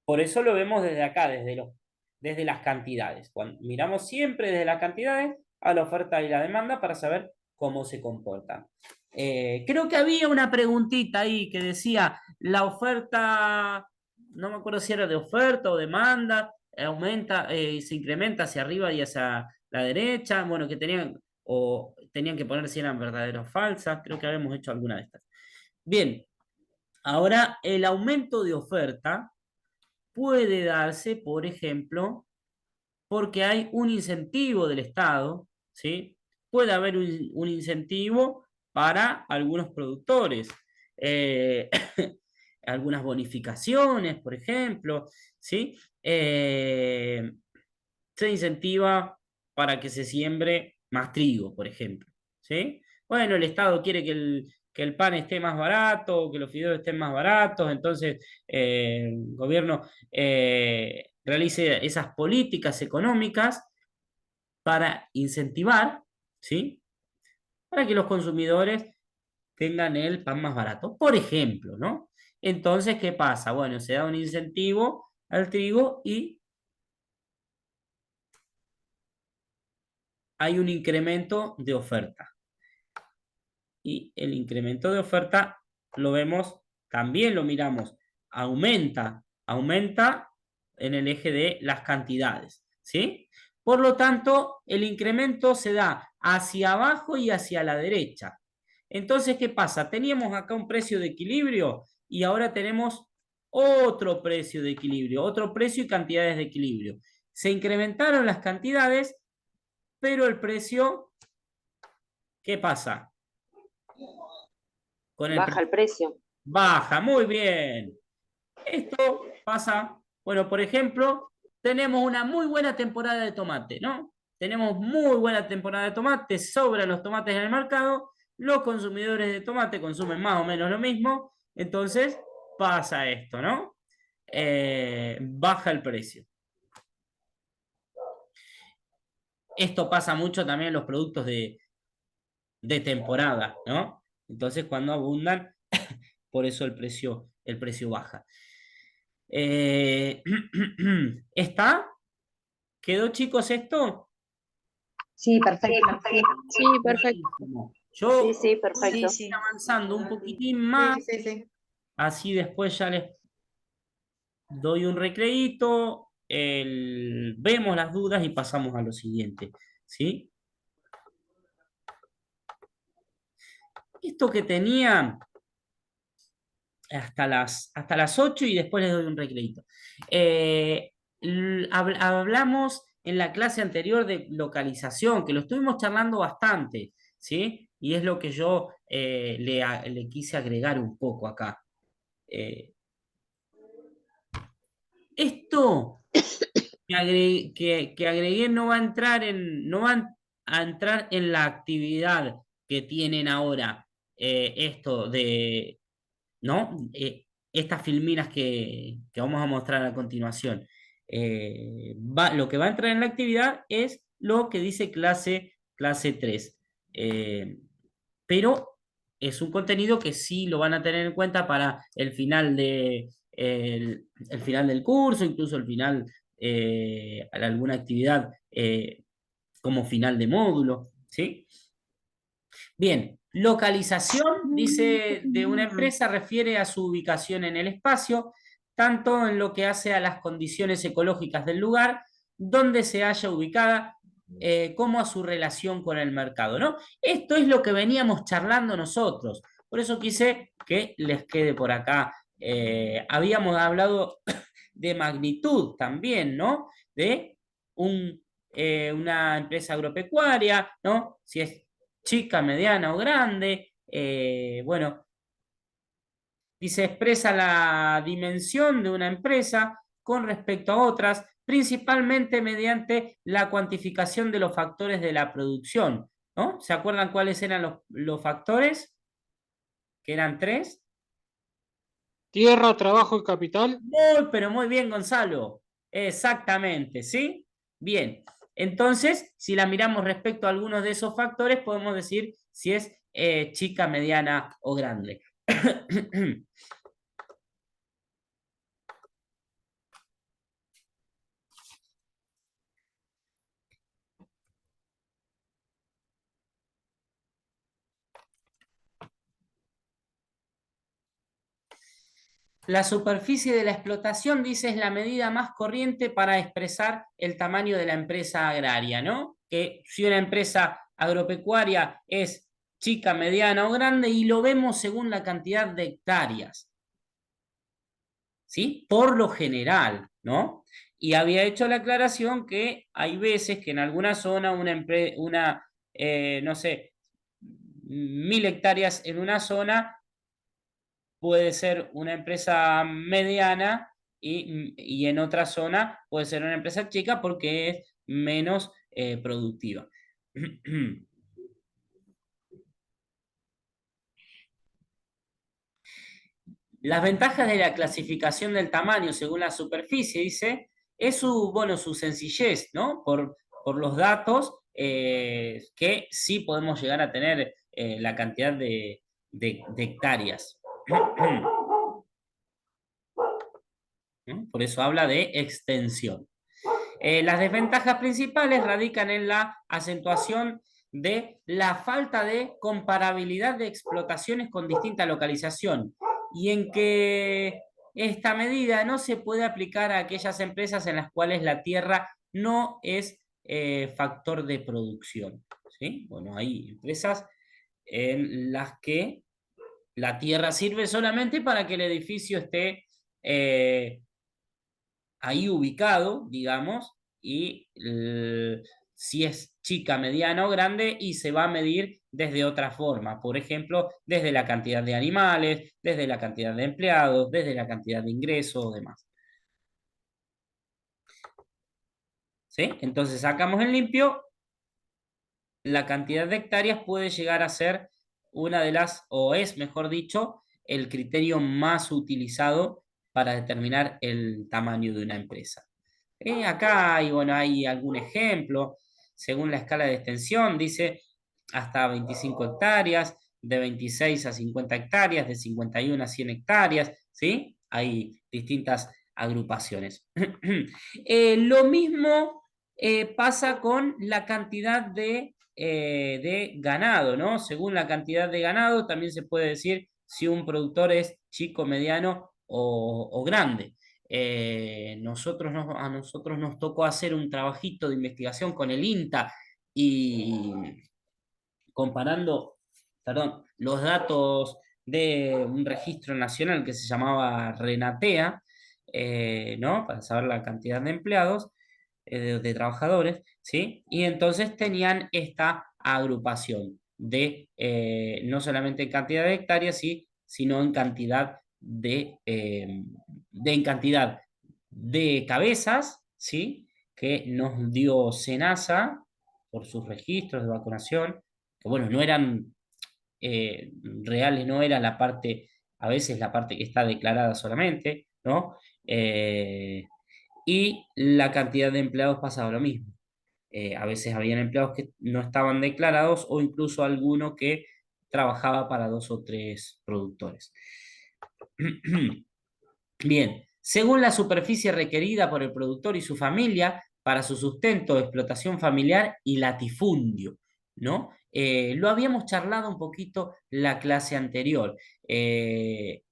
Por eso lo vemos desde acá, desde las cantidades. Cuando miramos siempre desde las cantidades a la oferta y la demanda para saber cómo se comportan. Creo que había una preguntita ahí que decía, la oferta, no me acuerdo si era de oferta o demanda, aumenta, se incrementa hacia arriba y hacia la derecha, bueno, tenían que poner si eran verdaderas o falsas, creo que habíamos hecho alguna de estas. Bien, ahora el aumento de oferta puede darse, por ejemplo, porque hay un incentivo del Estado, ¿sí? Puede haber un incentivo para algunos productores, eh, algunas bonificaciones, por ejemplo, ¿sí? Se incentiva para que se siembre más trigo, por ejemplo, ¿sí? Bueno, el Estado quiere que el pan esté más barato, que los fideos estén más baratos, entonces el gobierno realice esas políticas económicas para incentivar, ¿sí? Para que los consumidores tengan el pan más barato, por ejemplo, ¿no? Entonces, ¿qué pasa? Bueno, se da un incentivo al trigo y hay un incremento de oferta. Y el incremento de oferta lo vemos, también lo miramos, aumenta en el eje de las cantidades, ¿sí? Por lo tanto, el incremento se da hacia abajo y hacia la derecha. Entonces, ¿qué pasa? Teníamos acá un precio de equilibrio y ahora tenemos otro precio de equilibrio, otro precio y cantidades de equilibrio. Se incrementaron las cantidades, pero el precio, ¿qué pasa? Con el Baja el precio. baja, muy bien. Esto pasa, bueno, por ejemplo, tenemos una muy buena temporada de tomate, ¿no? Tenemos muy buena temporada de tomate, sobran los tomates en el mercado, los consumidores de tomate consumen más o menos lo mismo, entonces pasa esto, ¿no? Baja el precio. Esto pasa mucho también en los productos de temporada, ¿no? Entonces cuando abundan, por eso el precio baja. ¿Está? ¿Quedó, chicos, esto? Sí, perfecto. Sí, perfecto. Buenísimo. Yo Sí, sí, voy perfecto. Sí, sí. avanzando un poquitín más, Sí. así después ya les doy un recreíto, vemos las dudas y pasamos a lo siguiente, ¿sí? Esto que tenía hasta las 8 y después les doy un recreíto. Hablamos en la clase anterior de localización, que lo estuvimos charlando bastante, ¿sí? Y es lo que yo le quise agregar un poco acá. Esto que agregué no va a entrar no va a entrar en la actividad que tienen ahora, esto de, ¿no? Estas filminas que vamos a mostrar a continuación. Lo que va a entrar en la actividad es lo que dice clase 3. Pero es un contenido que sí lo van a tener en cuenta para el final el final del curso, incluso el final, alguna actividad como final de módulo, ¿sí? Bien, localización, dice, de una empresa refiere a su ubicación en el espacio, tanto en lo que hace a las condiciones ecológicas del lugar donde se haya ubicada, como a su relación con el mercado, ¿no? Esto es lo que veníamos charlando nosotros, por eso quise que les quede por acá. Habíamos hablado de magnitud también, ¿no? De una empresa agropecuaria, ¿no? Si es chica, mediana o grande. Bueno, dice, expresa la dimensión de una empresa con respecto a otras, principalmente mediante la cuantificación de los factores de la producción, ¿no? ¿Se acuerdan cuáles eran los factores? Que eran 3. Tierra, trabajo y capital. Pero muy bien, Gonzalo. Exactamente, ¿sí? Bien. Entonces, si la miramos respecto a algunos de esos factores, podemos decir si es chica, mediana o grande. La superficie de la explotación, dice, es la medida más corriente para expresar el tamaño de la empresa agraria, ¿no? Que si una empresa agropecuaria es chica, mediana o grande, y lo vemos según la cantidad de hectáreas, ¿sí? Por lo general, ¿no? Y había hecho la aclaración que hay veces que en alguna zona no sé, 1000 hectáreas en una zona puede ser una empresa mediana y en otra zona puede ser una empresa chica porque es menos productiva. Las ventajas de la clasificación del tamaño según la superficie, dice, es su sencillez, ¿no? Por los datos, que sí podemos llegar a tener la cantidad de hectáreas. ¿no? Por eso habla de extensión. Las desventajas principales radican en la acentuación de la falta de comparabilidad de explotaciones con distinta localización y en que esta medida no se puede aplicar a aquellas empresas en las cuales la tierra no es factor de producción, ¿sí? Bueno, hay empresas en las que la tierra sirve solamente para que el edificio esté ahí ubicado, digamos, y si es chica, mediana o grande, y se va a medir desde otra forma. Por ejemplo, desde la cantidad de animales, desde la cantidad de empleados, desde la cantidad de ingresos o demás. ¿Sí? Entonces sacamos en limpio, la cantidad de hectáreas puede llegar a ser una de las, o es, mejor dicho, el criterio más utilizado para determinar el tamaño de una empresa. Acá hay, bueno, hay algún ejemplo, según la escala de extensión, dice hasta 25 hectáreas, de 26 a 50 hectáreas, de 51 a 100 hectáreas, ¿sí? Hay distintas agrupaciones. Lo mismo pasa con la cantidad de ganado, ¿no? Según la cantidad de ganado, también se puede decir si un productor es chico, mediano o grande. A nosotros nos tocó hacer un trabajito de investigación con el INTA y comparando, perdón, los datos de un registro nacional que se llamaba Renatea, ¿no? Para saber la cantidad de empleados, de trabajadores, ¿sí? Y entonces tenían esta agrupación de no solamente en cantidad de hectáreas, ¿sí? Sino en cantidad en cantidad de cabezas, ¿sí? Que nos dio SENASA por sus registros de vacunación, que bueno, no eran reales, no era la parte, a veces la parte que está declarada solamente, ¿no? Y la cantidad de empleados pasaba lo mismo. A veces habían empleados que no estaban declarados o incluso alguno que trabajaba para 2 o 3 productores. Bien, según la superficie requerida por el productor y su familia para su sustento, explotación familiar y latifundio, ¿no? Lo habíamos charlado un poquito la clase anterior. El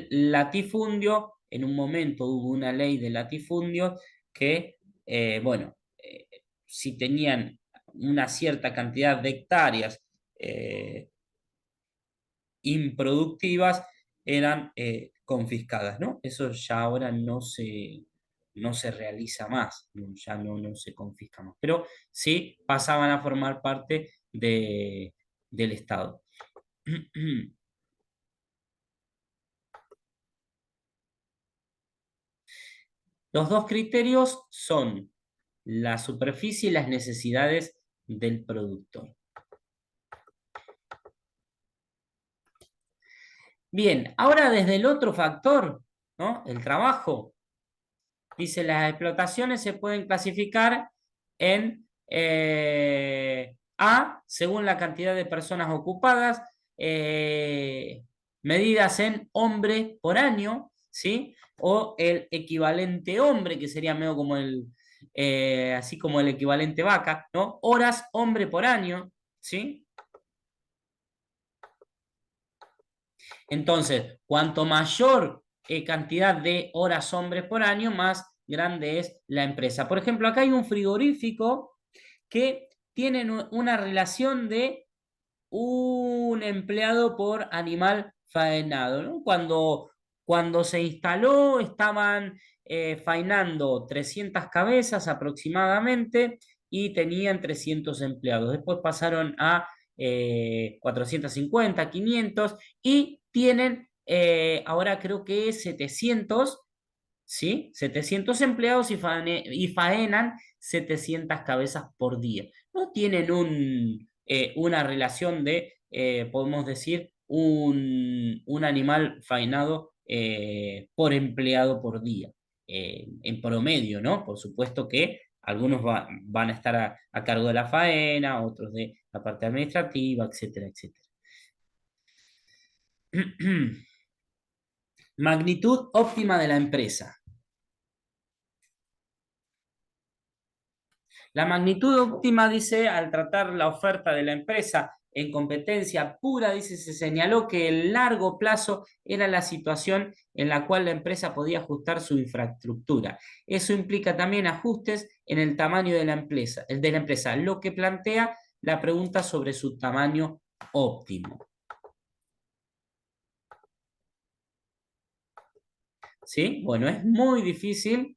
latifundio, en un momento hubo una ley de latifundio que, bueno, si tenían una cierta cantidad de hectáreas improductivas, eran confiscadas, ¿no? Eso ya ahora no se realiza más, ya no se confisca más, pero sí pasaban a formar parte del Estado. Los dos criterios son la superficie y las necesidades del productor. Bien, ahora desde el otro factor, ¿no? El trabajo. Dice, las explotaciones se pueden clasificar en A, según la cantidad de personas ocupadas, medidas en hombre por año, ¿sí? O el equivalente hombre, que sería medio como así como el equivalente vaca, ¿no? Horas hombre por año, ¿sí? Entonces, cuanto mayor cantidad de horas hombres por año, más grande es la empresa. Por ejemplo, acá hay un frigorífico que tiene una relación de un empleado por animal faenado, ¿no? Cuando se instaló estaban faenando 300 cabezas aproximadamente y tenían 300 empleados. Después pasaron a 450, 500 y tienen ahora creo que 700, ¿sí? 700 empleados y faenan 700 cabezas por día. No tienen una relación de, podemos decir, un animal faenado por empleado por día, en promedio, ¿no? Por supuesto que algunos van a estar a cargo de la faena, otros de la parte administrativa, etcétera, etcétera. Magnitud óptima de la empresa. La magnitud óptima, dice, al tratar la oferta de la empresa en competencia pura, dice, se señaló que el largo plazo era la situación en la cual la empresa podía ajustar su infraestructura. Eso implica también ajustes en el tamaño de la empresa, lo que plantea la pregunta sobre su tamaño óptimo. ¿Sí? Bueno, es muy difícil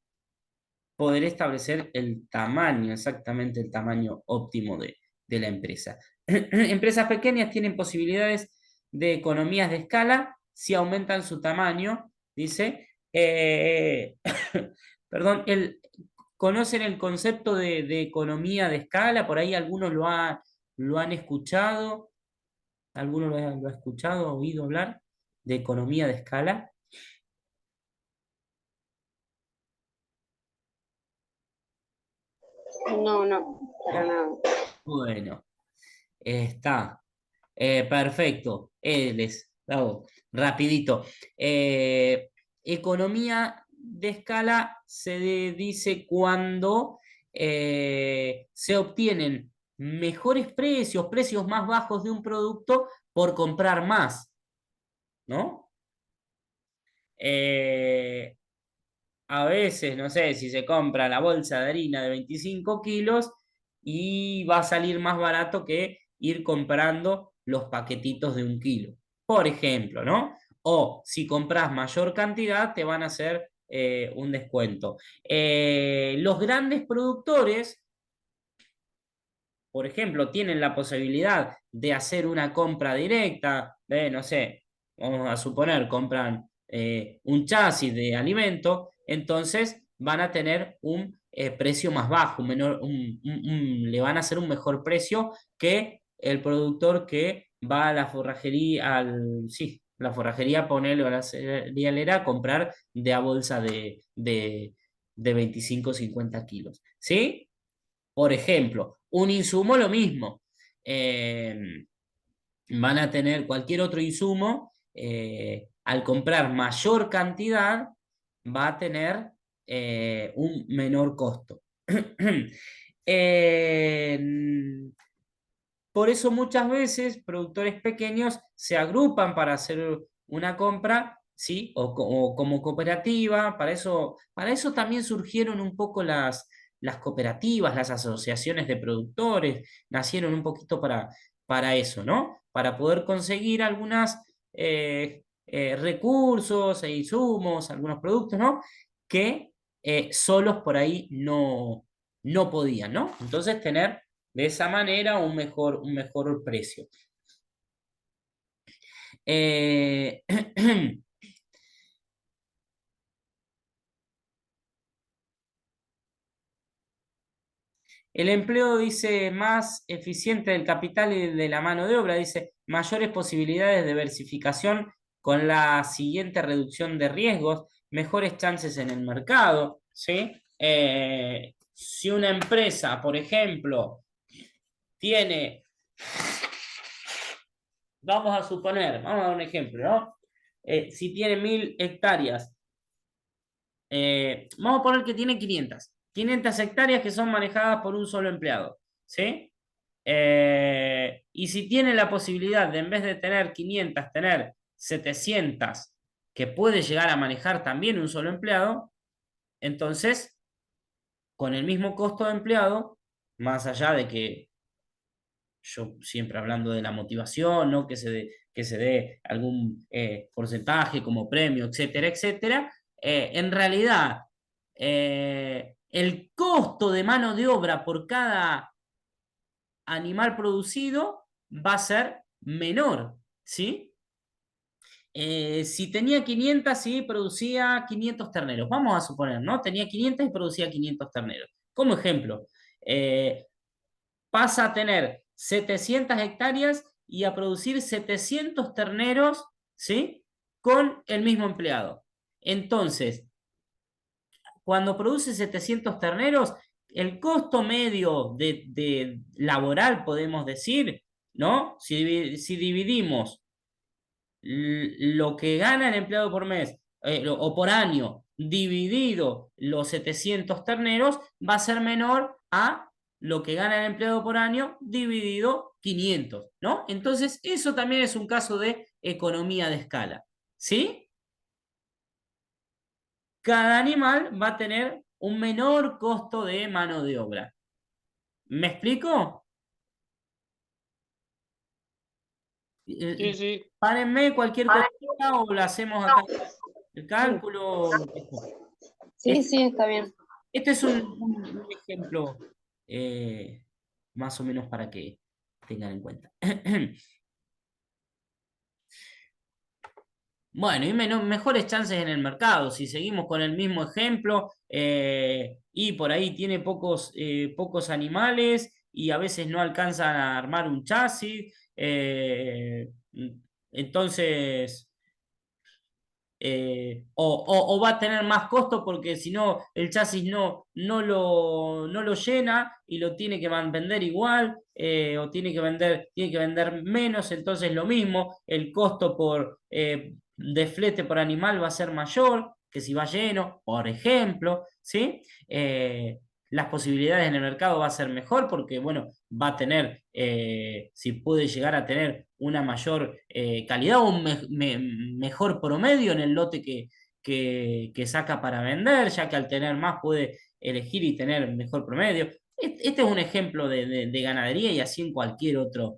poder establecer el tamaño, exactamente el tamaño óptimo de la empresa. Empresas pequeñas tienen posibilidades de economías de escala si aumentan su tamaño, dice. Perdón, ¿conocen el concepto de economía de escala? Por ahí algunos lo han escuchado. ¿Alguno lo ha escuchado, oído hablar de economía de escala? No, no, para nada. Bueno, está. Perfecto. Les hago rapidito. Economía de escala se dice cuando se obtienen mejores precios, precios más bajos de un producto por comprar más, ¿no? A veces, no sé, si se compra la bolsa de harina de 25 kilos y va a salir más barato que ir comprando los paquetitos de 1 kilo, por ejemplo, ¿no? O si compras mayor cantidad, te van a hacer un descuento. Los grandes productores, por ejemplo, tienen la posibilidad de hacer una compra directa, no sé, vamos a suponer, compran un chasis de alimento, entonces van a tener un precio más bajo, le van a hacer un mejor precio que el productor que va a la forrajería, sí, la forrajería, ponerle a la cerealera a comprar de a bolsa de 25 o 50 kilos, ¿sí? Por ejemplo, un insumo lo mismo. Van a tener cualquier otro insumo, al comprar mayor cantidad, va a tener un menor costo. Eh, por eso muchas veces productores pequeños se agrupan para hacer una compra, ¿sí? O como cooperativa. Para eso también surgieron un poco las cooperativas, las asociaciones de productores, nacieron un poquito para eso, ¿no? Para poder conseguir algunos recursos e insumos, algunos productos, ¿no? Que solos por ahí no podían, ¿no? Entonces tener de esa manera un mejor precio. El empleo, dice, más eficiente del capital y de la mano de obra, dice, mayores posibilidades de diversificación con la siguiente reducción de riesgos, mejores chances en el mercado, ¿sí? Si una empresa, por ejemplo, tiene, vamos a suponer, vamos a dar un ejemplo, ¿no? Si tiene 1000 hectáreas, vamos a poner que tiene 500 hectáreas que son manejadas por un solo empleado, ¿sí? Y si tiene la posibilidad de, en vez de tener 500, tener 700, que puede llegar a manejar también un solo empleado, entonces, con el mismo costo de empleado, más allá de que yo siempre hablando de la motivación, ¿no? Que se dé algún porcentaje como premio, etcétera, etcétera, en realidad el costo de mano de obra por cada animal producido va a ser menor, ¿sí? Si tenía 500, sí, producía 500 terneros. Vamos a suponer, ¿no? Tenía 500 y producía 500 terneros. Como ejemplo, pasa a tener 700 hectáreas y a producir 700 terneros, ¿sí? Con el mismo empleado. Entonces, cuando produce 700 terneros, el costo medio de laboral, podemos decir, ¿no? Si dividimos lo que gana el empleado por mes o por año dividido los 700 terneros, va a ser menor a lo que gana el empleado por año dividido 500, ¿no? Entonces, eso también es un caso de economía de escala, ¿sí? Cada animal va a tener un menor costo de mano de obra. ¿Me explico? Sí, sí. Párenme cualquier cosita o lo hacemos acá el Sí, cálculo. sí, sí, está bien. Este es un ejemplo más o menos para que tengan en cuenta. Bueno, y mejores chances en el mercado. Si seguimos con el mismo ejemplo y por ahí tiene pocos animales y a veces no alcanzan a armar un chasis, entonces o va a tener más costo porque si no el chasis no lo llena y lo tiene que vender igual o tiene que vender menos, entonces lo mismo, el costo de flete por animal va a ser mayor que si va lleno, por ejemplo, ¿sí? Las posibilidades en el mercado va a ser mejor porque, bueno, va a tener, si puede llegar a tener una mayor calidad o un mejor promedio en el lote que saca para vender, ya que al tener más puede elegir y tener mejor promedio. Este es un ejemplo de ganadería y así en cualquier otra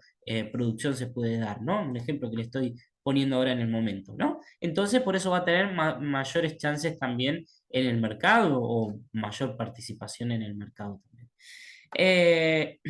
producción se puede dar, ¿no? Un ejemplo que le estoy poniendo ahora en el momento, ¿no? Entonces, por eso va a tener mayores chances también en el mercado o mayor participación en el mercado también. Eh,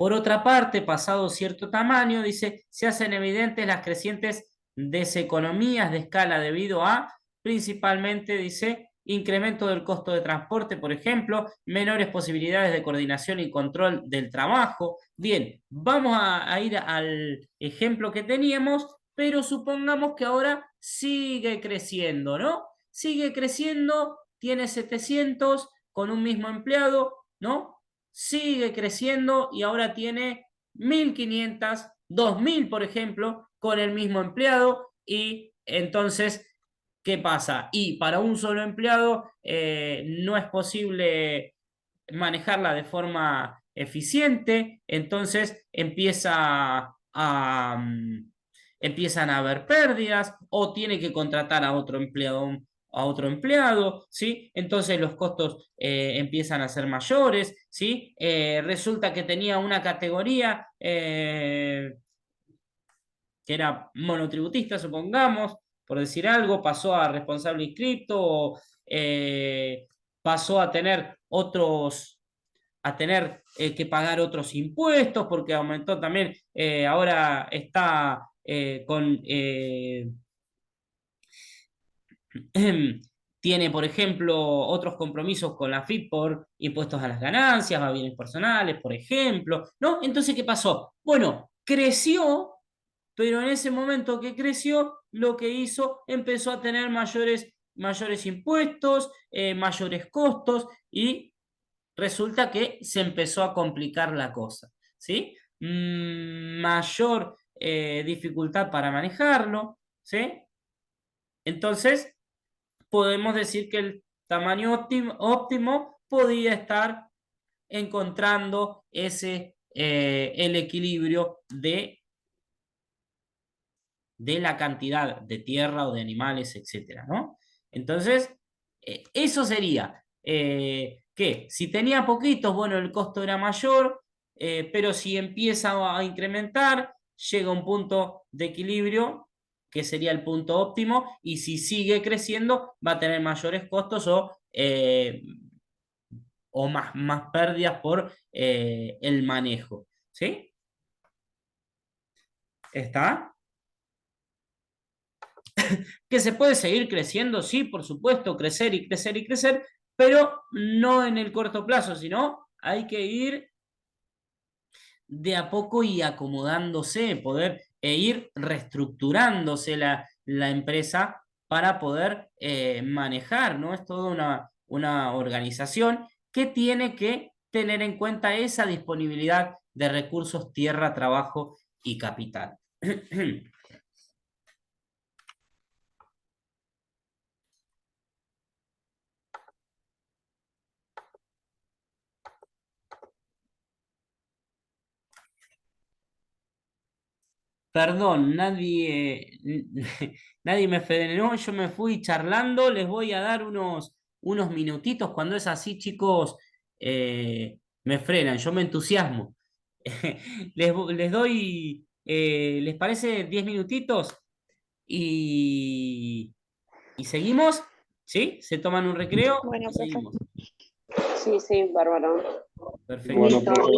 Por otra parte, pasado cierto tamaño, dice, se hacen evidentes las crecientes deseconomías de escala debido a, principalmente, dice, incremento del costo de transporte, por ejemplo, menores posibilidades de coordinación y control del trabajo. Bien, vamos a ir al ejemplo que teníamos, pero supongamos que ahora sigue creciendo, ¿no? Sigue creciendo, tiene 700 con un mismo empleado, ¿no? Sigue creciendo y ahora tiene 1.500, 2.000, por ejemplo, con el mismo empleado. Y entonces, ¿qué pasa? Y para un solo empleado no es posible manejarla de forma eficiente, entonces empiezan a haber pérdidas o tiene que contratar a otro empleado, ¿sí? Entonces los costos empiezan a ser mayores, ¿sí? Resulta que tenía una categoría que era monotributista, supongamos, por decir algo, pasó a responsable inscripto o pasó a tener que pagar otros impuestos porque aumentó también, ahora está tiene, por ejemplo, otros compromisos con la AFIP por impuestos a las ganancias, a bienes personales, por ejemplo, ¿no? Entonces, ¿qué pasó? Bueno, creció, pero en ese momento que creció, lo que hizo, empezó a tener mayores impuestos, mayores costos y resulta que se empezó a complicar la cosa, ¿sí? Mayor dificultad para manejarlo, ¿sí? Entonces, podemos decir que el tamaño óptimo podía estar encontrando el equilibrio de la cantidad de tierra o de animales, etcétera, ¿no? Entonces, eso sería que si tenía poquitos, bueno, el costo era mayor, pero si empieza a incrementar, llega a un punto de equilibrio que sería el punto óptimo, y si sigue creciendo, va a tener mayores costos o más pérdidas por el manejo. ¿Sí? ¿Está? Que se puede seguir creciendo, sí, por supuesto, crecer y crecer y crecer, pero no en el corto plazo, sino hay que ir de a poco y acomodándose, poder ir reestructurándose la empresa para poder manejar, ¿no? Es toda una organización que tiene que tener en cuenta esa disponibilidad de recursos, tierra, trabajo y capital. Perdón, nadie me frenó, yo me fui charlando, les voy a dar unos minutitos. Cuando es así, chicos, me frenan, yo me entusiasmo. Les doy, ¿les parece 10 minutitos? Y, y seguimos, ¿sí? Se toman un recreo Bueno, y profe. seguimos. Sí, sí, bárbaro. Perfecto. Bueno, Listo. profe.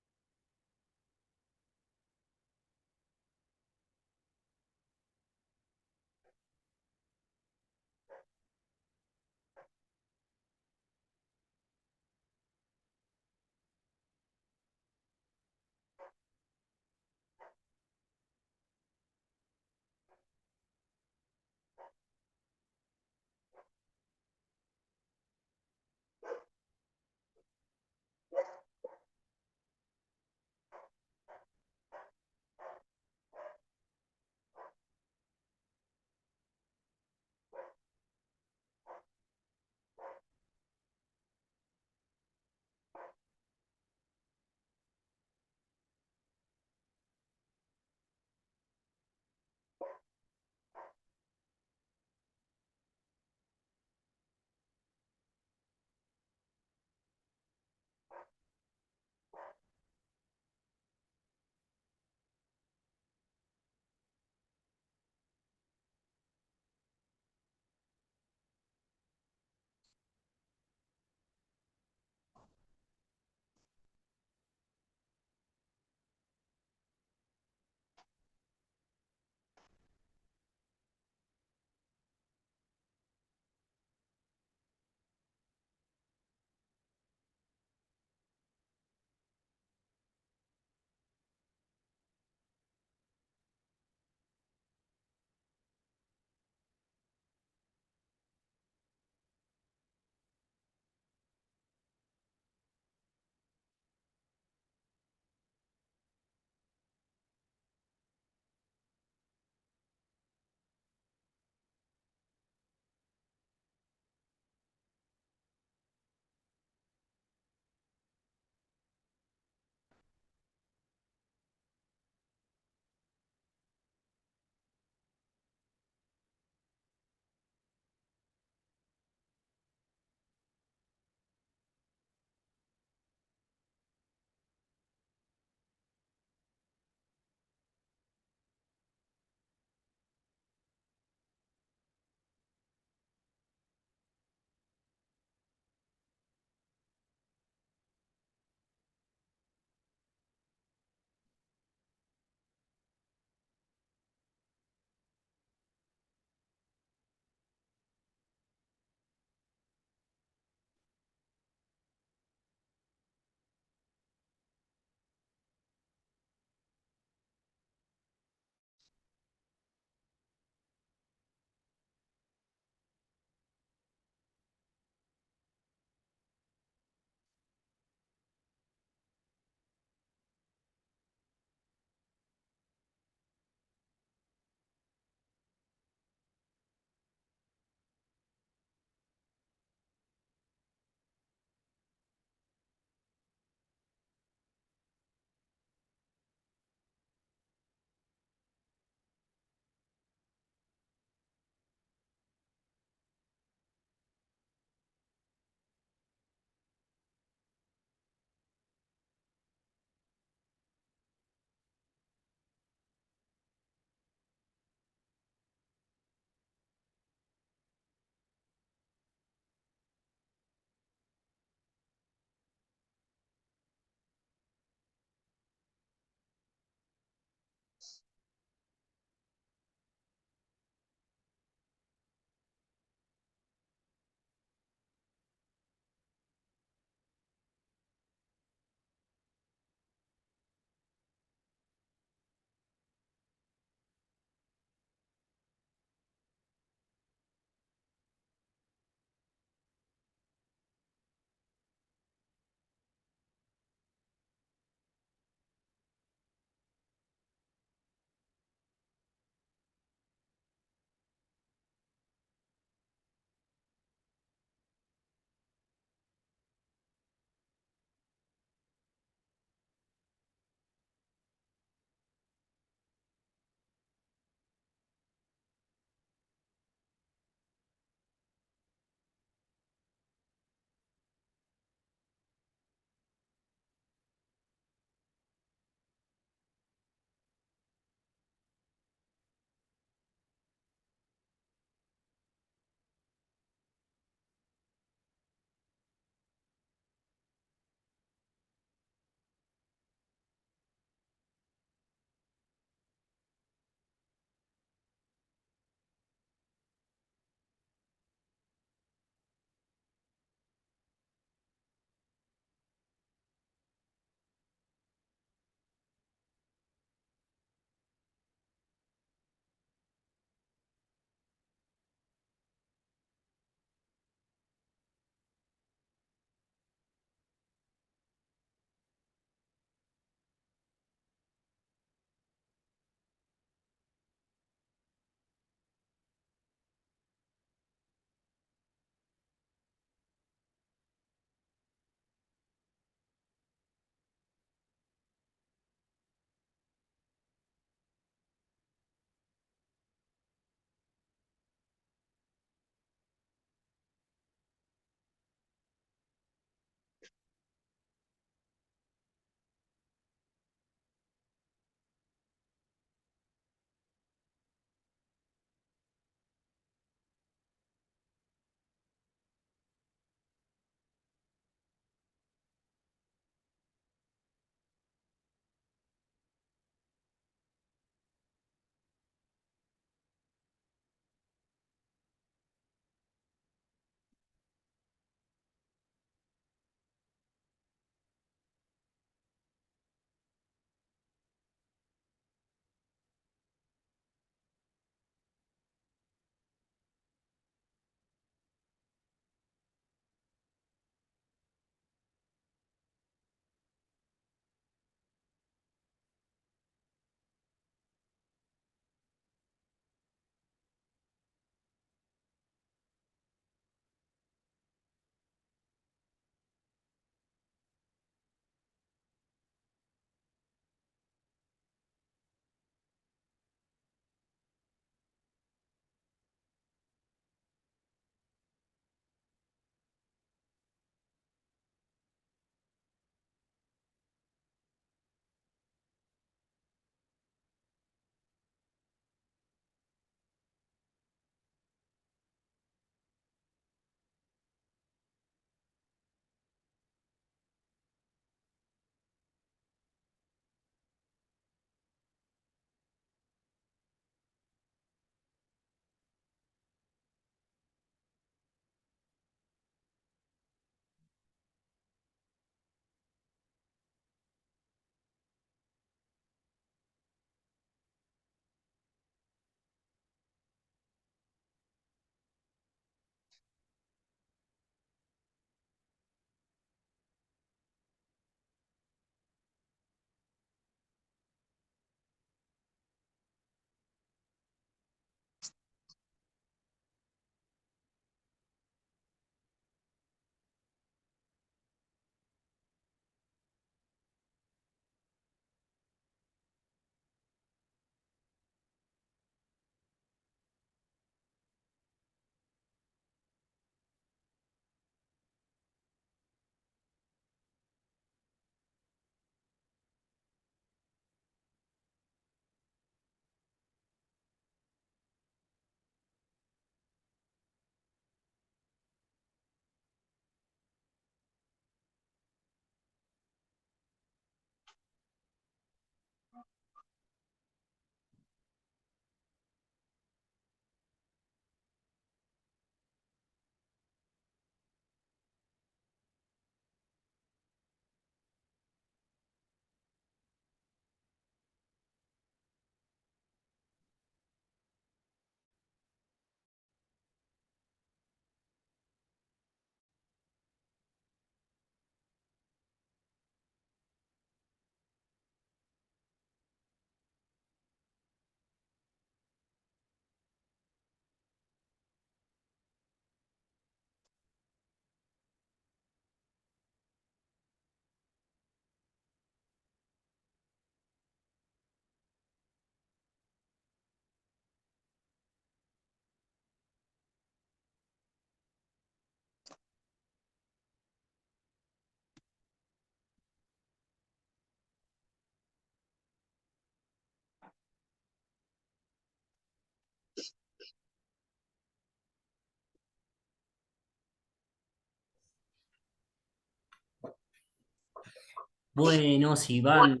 Bueno, si van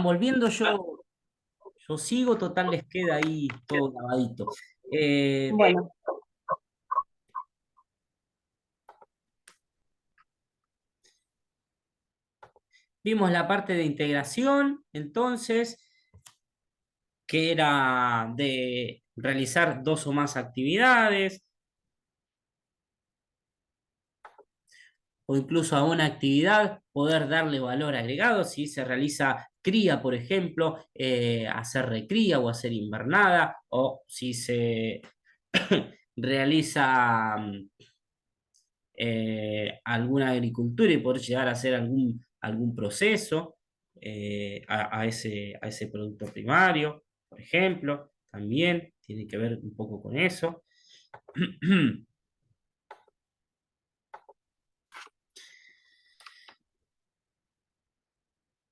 volviendo, yo sigo, total les queda ahí todo grabadito. Bueno, Vimos la parte de integración, entonces, que era de realizar dos o más actividades, o incluso a una actividad poder darle valor agregado, si se realiza cría, por ejemplo, hacer recría o hacer invernada, o si se realiza alguna agricultura y poder llegar a hacer algún proceso a ese producto primario, por ejemplo, también tiene que ver un poco con eso.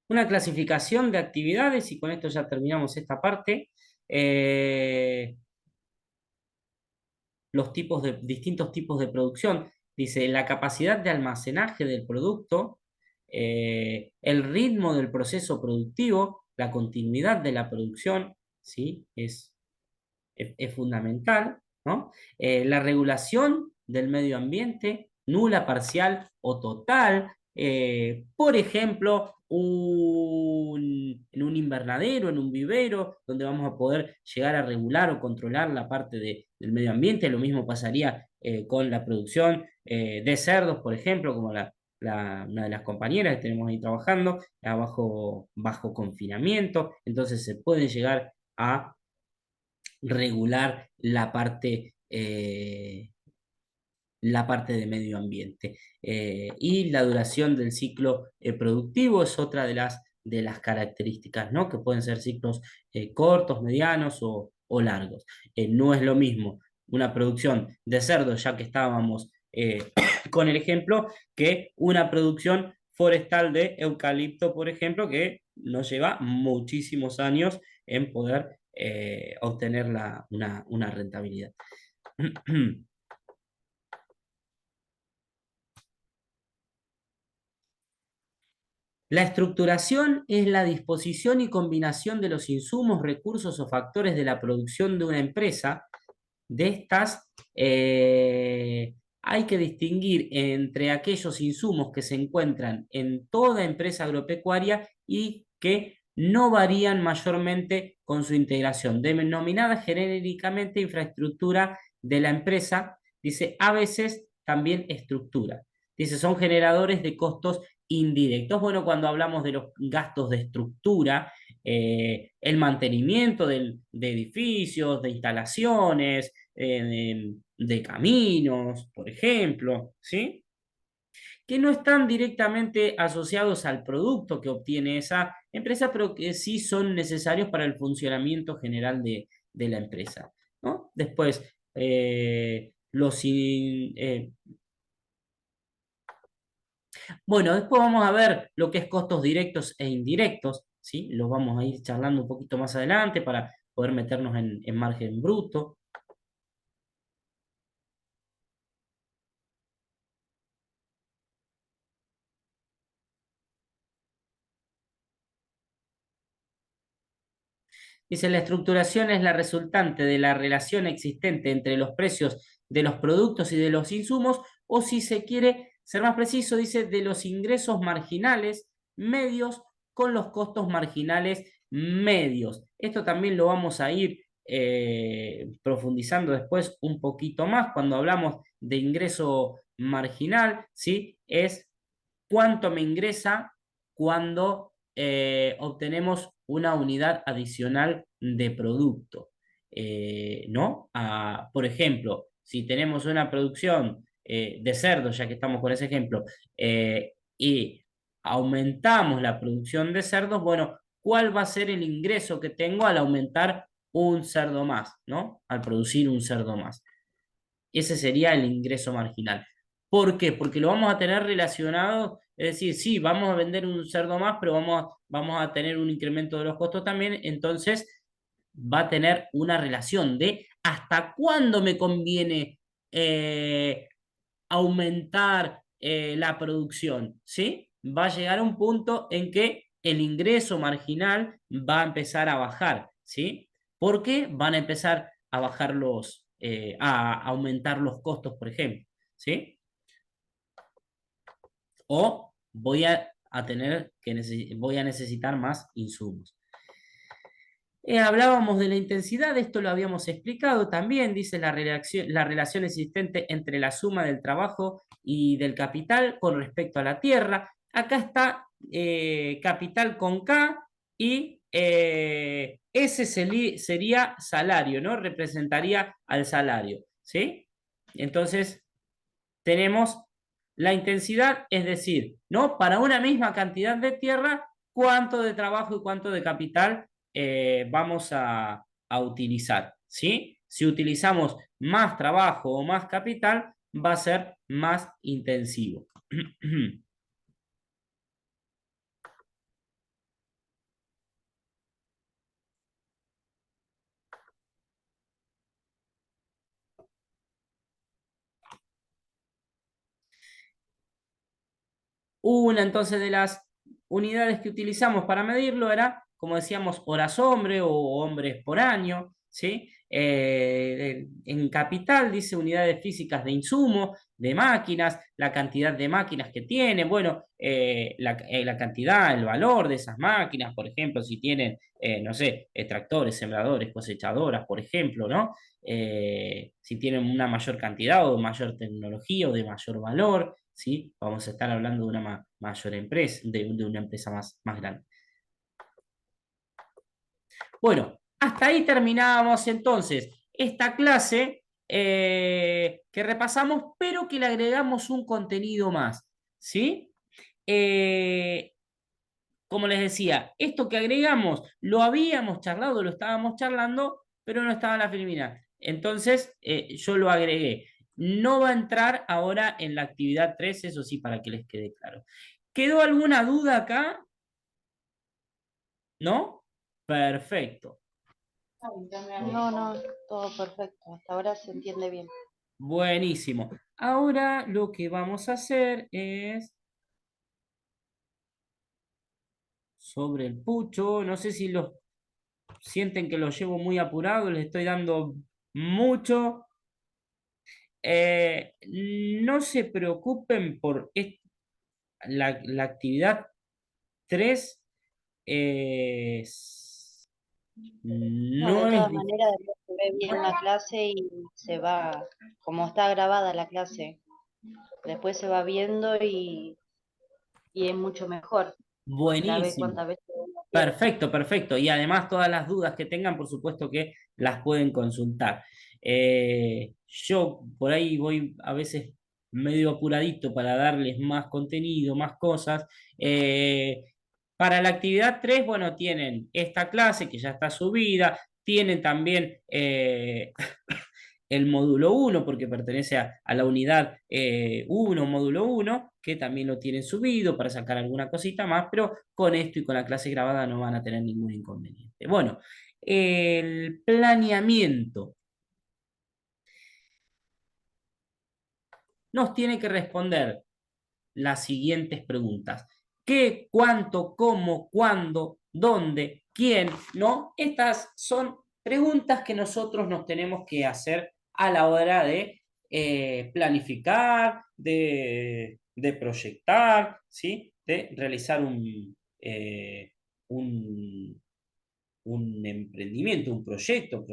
Una clasificación de actividades, y con esto ya terminamos esta parte. Los distintos tipos de producción. Dice, la capacidad de almacenaje del producto, el ritmo del proceso productivo, la continuidad de la producción, ¿sí? Es fundamental, ¿no? La regulación del medio ambiente, nula, parcial o total. Por ejemplo, en un invernadero, en un vivero, donde vamos a poder llegar a regular o controlar la parte del medio ambiente. Lo mismo pasaría con la producción de cerdos, por ejemplo, como una de las compañeras que tenemos ahí trabajando, bajo confinamiento. Entonces se puede llegar a regular la parte de medio ambiente. Y la duración del ciclo productivo es otra de las características, ¿no? Que pueden ser ciclos cortos, medianos o largos. No es lo mismo una producción de cerdo, ya que estábamos con el ejemplo, que una producción forestal de eucalipto, por ejemplo, que nos lleva muchísimos años en poder obtener una rentabilidad. La estructuración es la disposición y combinación de los insumos, recursos o factores de la producción de una empresa. De estas, hay que distinguir entre aquellos insumos que se encuentran en toda empresa agropecuaria y que no varían mayormente con su integración, denominada genéricamente infraestructura de la empresa. Dice, a veces también estructura. Dice, son generadores de costos indirectos. Bueno, cuando hablamos de los gastos de estructura, el mantenimiento de edificios, de instalaciones, de caminos, por ejemplo, ¿sí? Que no están directamente asociados al producto que obtiene esa empresa, pero que sí son necesarios para el funcionamiento general de la empresa, ¿no? Después, bueno, después vamos a ver lo que es costos directos e indirectos, ¿sí? Los vamos a ir charlando un poquito más adelante para poder meternos en margen bruto. Dice, la estructuración es la resultante de la relación existente entre los precios de los productos y de los insumos, o si se quiere ser más preciso, dice, de los ingresos marginales medios con los costos marginales medios. Esto también lo vamos a ir profundizando después un poquito más cuando hablamos de ingreso marginal, ¿sí? Es cuánto me ingresa cuando obtenemos una unidad adicional de producto. ¿No? Por ejemplo, si tenemos una producción de cerdo, ya que estamos con ese ejemplo, y aumentamos la producción de cerdos, bueno, ¿cuál va a ser el ingreso que tengo al aumentar un cerdo más, ¿no? Al producir un cerdo más. Ese sería el ingreso marginal. ¿Por qué? Porque lo vamos a tener relacionado, es decir, sí, vamos a vender un cerdo más, pero vamos a tener un incremento de los costos también, entonces va a tener una relación de hasta cuándo me conviene aumentar la producción, ¿sí? va a llegar a un punto en que el ingreso marginal va a empezar a bajar, ¿sí? Porque van a empezar a bajar a aumentar los costos, por ejemplo, ¿sí? O voy a tener voy a necesitar más insumos. Hablábamos de la intensidad, esto lo habíamos explicado también, dice la relación existente entre la suma del trabajo y del capital con respecto a la tierra. Acá está capital con K y ese sería salario, ¿no? Representaría al salario, ¿sí? Entonces, tenemos la intensidad, es decir, ¿no? Para una misma cantidad de tierra, cuánto de trabajo y cuánto de capital vamos a utilizar, ¿sí? Si utilizamos más trabajo o más capital, va a ser más intensivo. Una entonces de las unidades que utilizamos para medirlo era, como decíamos, horas hombre o hombres por año, ¿sí? En capital dice unidades físicas de insumo, de máquinas, la cantidad de máquinas que tiene, bueno, la cantidad, el valor de esas máquinas, por ejemplo, si tienen, no sé, tractores, sembradores, cosechadoras, por ejemplo, ¿no? Si tienen una mayor cantidad o mayor tecnología o de mayor valor, ¿sí? Vamos a estar hablando de una mayor empresa, de una empresa más grande. Bueno, hasta ahí terminábamos entonces esta clase que repasamos, pero que le agregamos un contenido más, ¿sí? Como les decía, esto que agregamos lo habíamos charlado, lo estábamos charlando, pero no estaba en la filmina. Entonces, yo lo agregué. No va a entrar ahora en la actividad 3, eso sí, para que les quede claro. ¿Quedó alguna duda acá? ¿No? Perfecto. No, todo perfecto. Hasta ahora se entiende bien. Buenísimo. Ahora lo que vamos a hacer es sobre el pucho. No sé si los sienten que lo llevo muy apurado, les estoy dando mucho. No se preocupen por la actividad 3. No, No de es todas maneras, después se ve bien la clase y se va, como está grabada la clase, después se va viendo y es mucho mejor. La ve buenísimo. cuántas veces uno quiere. Perfecto, perfecto. Y además todas las dudas que tengan, por supuesto que las pueden consultar. Yo por ahí voy a veces medio apuradito para darles más contenido, más cosas. Para la actividad 3 bueno, tienen esta clase que ya está subida, tienen también el módulo 1 porque pertenece a la unidad 1, módulo 1, que también lo tienen subido para sacar alguna cosita más, pero con esto y con la clase grabada no van a tener ningún inconveniente. Bueno, el planeamiento nos tiene que responder las siguientes preguntas. ¿Qué, cuánto, cómo, cuándo, dónde, quién? ¿No? Estas son preguntas que nosotros nos tenemos que hacer a la hora de planificar, de proyectar, ¿sí? De realizar un, un emprendimiento, un proyecto,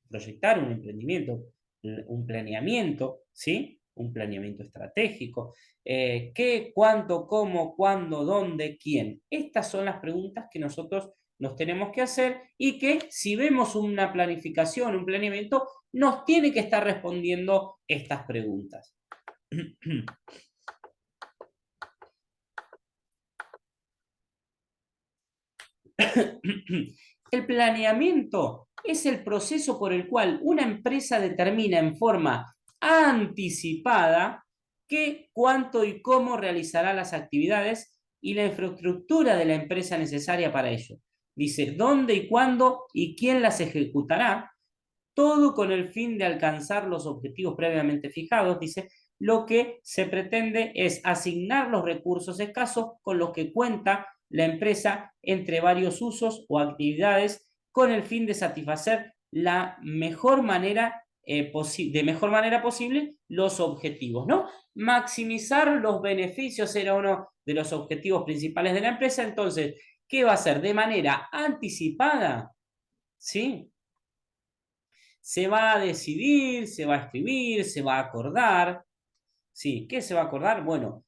proyectar un emprendimiento, un planeamiento, ¿sí? Un planeamiento estratégico. ¿Qué, cuánto, cómo, cuándo, dónde, quién? Estas son las preguntas que nosotros nos tenemos que hacer y que si vemos una planificación, un planeamiento, nos tiene que estar respondiendo estas preguntas. El planeamiento es el proceso por el cual una empresa determina en forma anticipada qué, cuánto y cómo realizará las actividades y la infraestructura de la empresa necesaria para ello. Dice dónde y cuándo y quién las ejecutará, todo con el fin de alcanzar los objetivos previamente fijados, dice, lo que se pretende es asignar los recursos escasos con los que cuenta la empresa entre varios usos o actividades con el fin de satisfacer de mejor manera posible los objetivos, ¿no? Maximizar los beneficios era uno de los objetivos principales de la empresa. Entonces, ¿qué va a hacer? De manera anticipada, ¿sí? Se va a decidir, se va a escribir, se va a acordar, ¿sí? ¿Qué se va a acordar? Bueno,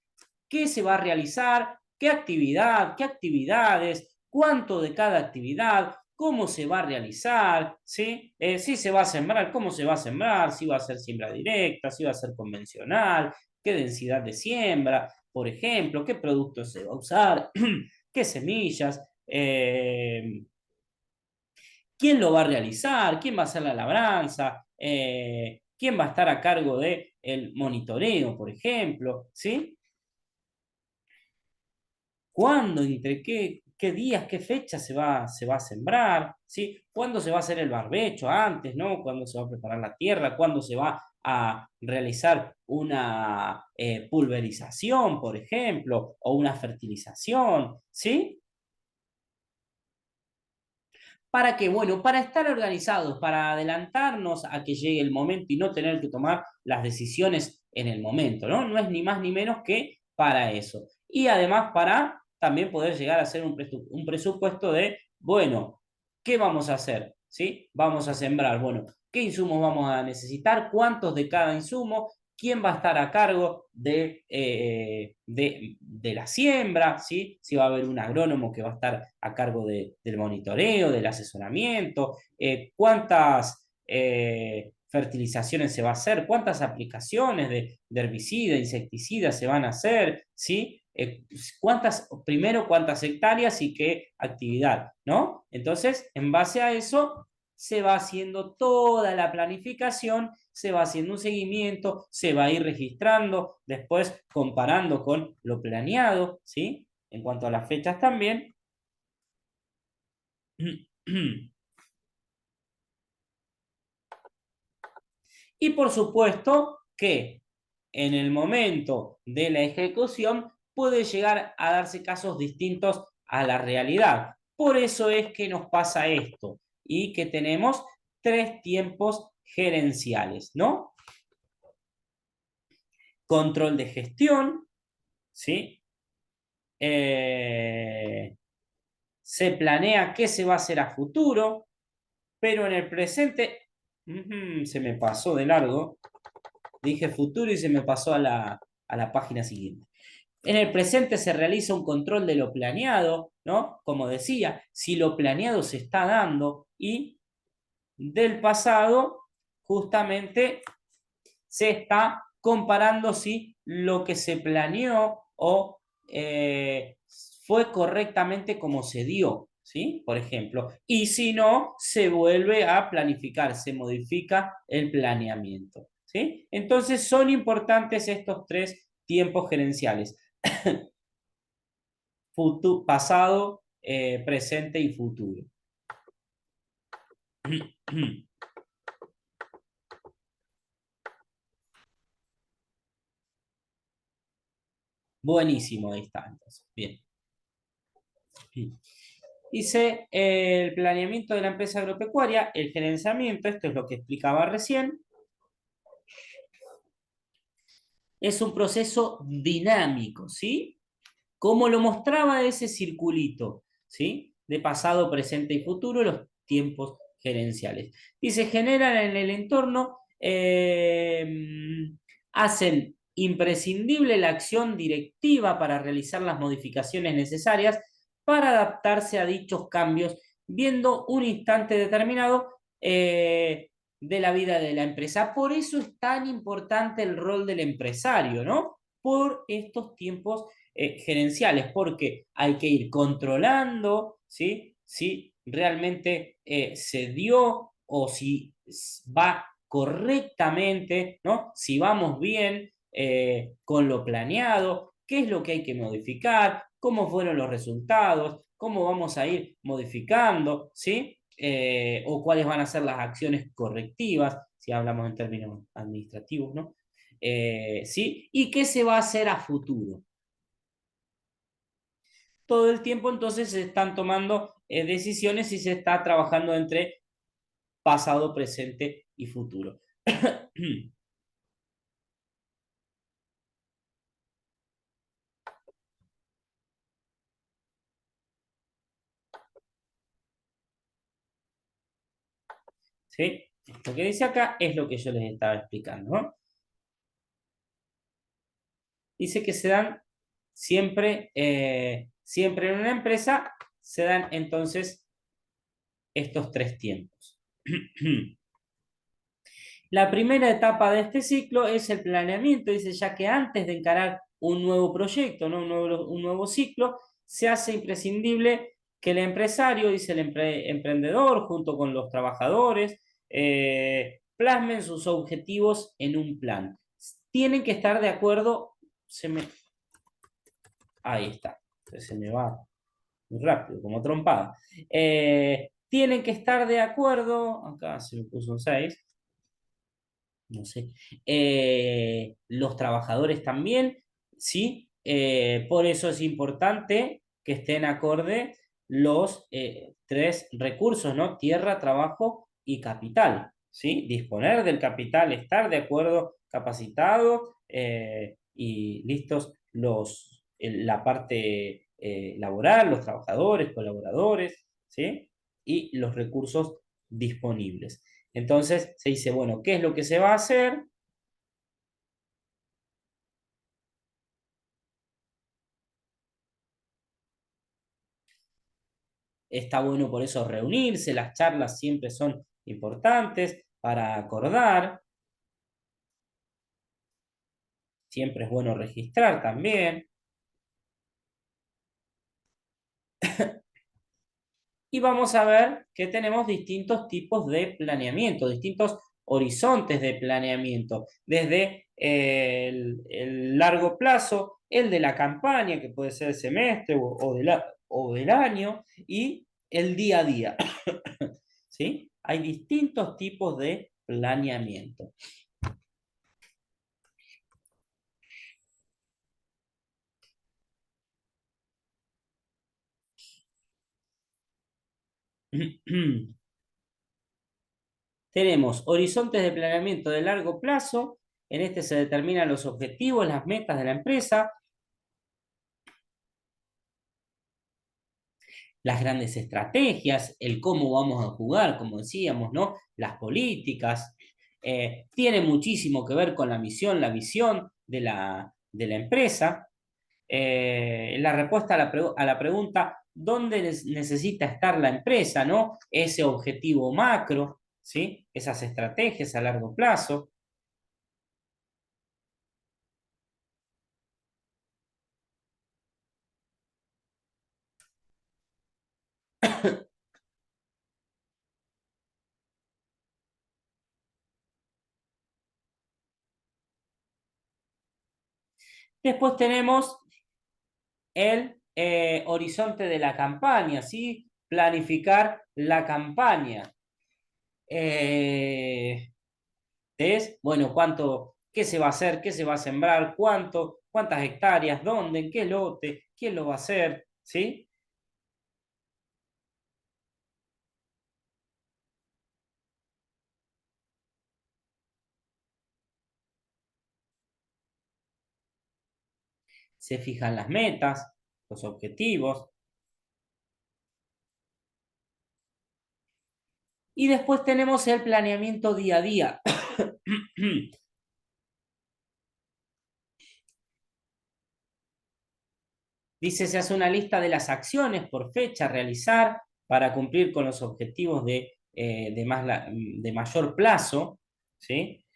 ¿qué se va a realizar? ¿Qué actividad? ¿Qué actividades? ¿Cuánto de cada actividad? ¿Cómo se va a realizar? ¿Sí? Si se va a sembrar, ¿cómo se va a sembrar? Si va a ser siembra directa, si va a ser convencional, qué densidad de siembra, por ejemplo, qué productos se va a usar, qué semillas, quién lo va a realizar, quién va a hacer la labranza, quién va a estar a cargo del monitoreo, por ejemplo, ¿sí? ¿Cuándo, entre qué días, qué fechas se va a sembrar? ¿Sí? ¿Cuándo se va a hacer el barbecho? Antes, ¿no? ¿Cuándo se va a preparar la tierra? ¿Cuándo se va a realizar una pulverización, por ejemplo? O una fertilización, ¿sí? ¿Para qué? Bueno, para estar organizados, para adelantarnos a que llegue el momento y no tener que tomar las decisiones en el momento, ¿no? No es ni más ni menos que para eso. Y además para también poder llegar a hacer un presupuesto de, bueno, ¿qué vamos a hacer? ¿Sí? Vamos a sembrar, bueno, ¿qué insumos vamos a necesitar? ¿Cuántos de cada insumo? ¿Quién va a estar a cargo de la siembra? ¿Sí? Si va a haber un agrónomo que va a estar a cargo del monitoreo, del asesoramiento, cuántas fertilizaciones se va a hacer, cuántas aplicaciones de herbicida, insecticida se van a hacer, ¿sí? Primero cuántas hectáreas y qué actividad, ¿no? Entonces, en base a eso, se va haciendo toda la planificación, se va haciendo un seguimiento, se va a ir registrando, después comparando con lo planeado, ¿sí? En cuanto a las fechas también. Y por supuesto que en el momento de la ejecución puede llegar a darse casos distintos a la realidad. Por eso es que nos pasa esto y que tenemos 3 tiempos gerenciales, ¿no? Control de gestión, ¿sí? Se planea qué se va a hacer a futuro, pero en el presente se me pasó de largo. Dije futuro y se me pasó a la página siguiente. En el presente se realiza un control de lo planeado, ¿no? Como decía, si lo planeado se está dando, y del pasado justamente se está comparando si lo que se planeó o fue correctamente como se dio, ¿sí? Por ejemplo, y si no, se vuelve a planificar, se modifica el planeamiento, ¿sí? Entonces son importantes estos 3 tiempos gerenciales. Pasado, presente y futuro. Buenísimo, ahí está. Entonces, bien. Dice el planeamiento de la empresa agropecuaria, el gerenciamiento, esto es lo que explicaba recién, es un proceso dinámico, ¿sí? Como lo mostraba ese circulito, ¿sí? De pasado, presente y futuro, los tiempos gerenciales. Y se generan en el entorno, hacen imprescindible la acción directiva para realizar las modificaciones necesarias para adaptarse a dichos cambios, viendo un instante determinado de la vida de la empresa. Por eso es tan importante el rol del empresario, ¿no? Por estos tiempos gerenciales, porque hay que ir controlando, ¿sí? Si realmente se dio o si va correctamente, ¿no? Si vamos bien con lo planeado, qué es lo que hay que modificar, cómo fueron los resultados, cómo vamos a ir modificando, ¿sí? O cuáles van a ser las acciones correctivas, si hablamos en términos administrativos, ¿no? ¿Sí? ¿Y qué se va a hacer a futuro? Todo el tiempo entonces se están tomando decisiones y se está trabajando entre pasado, presente y futuro. ¿Sí? Lo que dice acá es lo que yo les estaba explicando, ¿no? Dice que se dan siempre, siempre en una empresa, se dan entonces estos tres tiempos. La primera etapa de este ciclo es el planeamiento, dice, ya que antes de encarar un nuevo proyecto, ¿no? Un nuevo ciclo, se hace imprescindible que el empresario, dice el emprendedor, junto con los trabajadores, plasmen sus objetivos en un plan. Tienen que estar de acuerdo, ahí está, se me va muy rápido, como trompada. Tienen que estar de acuerdo, acá se me puso un 6, no sé, los trabajadores también, ¿sí? Por eso es importante que estén acorde los tres recursos, ¿no? Tierra, trabajo y capital, ¿sí? Disponer del capital, estar de acuerdo, capacitado y listos la parte laboral, los trabajadores, colaboradores, ¿sí? Y los recursos disponibles. Entonces se dice, bueno, ¿qué es lo que se va a hacer? Está bueno por eso reunirse, las charlas siempre son importantes para acordar. Siempre es bueno registrar también. Y vamos a ver que tenemos distintos tipos de planeamiento, distintos horizontes de planeamiento, desde el largo plazo, el de la campaña, que puede ser el semestre o del año, y el día a día. ¿Sí? Hay distintos tipos de planeamiento. Tenemos horizontes de planeamiento de largo plazo. En este se determinan los objetivos, las metas de la empresa, las grandes estrategias, el cómo vamos a jugar, como decíamos, ¿no? Las políticas. Tiene muchísimo que ver con la misión, la visión de la empresa. La respuesta a la pregunta, ¿dónde necesita estar la empresa, ¿no? Ese objetivo macro, ¿sí? Esas estrategias a largo plazo. Después tenemos el horizonte de la campaña, ¿sí? Planificar la campaña. Es, bueno, qué se va a hacer, qué se va a sembrar, cuántas hectáreas, dónde, en qué lote, quién lo va a hacer, ¿sí? Se fijan las metas, los objetivos. Y después tenemos el planeamiento día a día. Dice, se hace una lista de las acciones por fecha a realizar para cumplir con los objetivos de mayor plazo, ¿sí?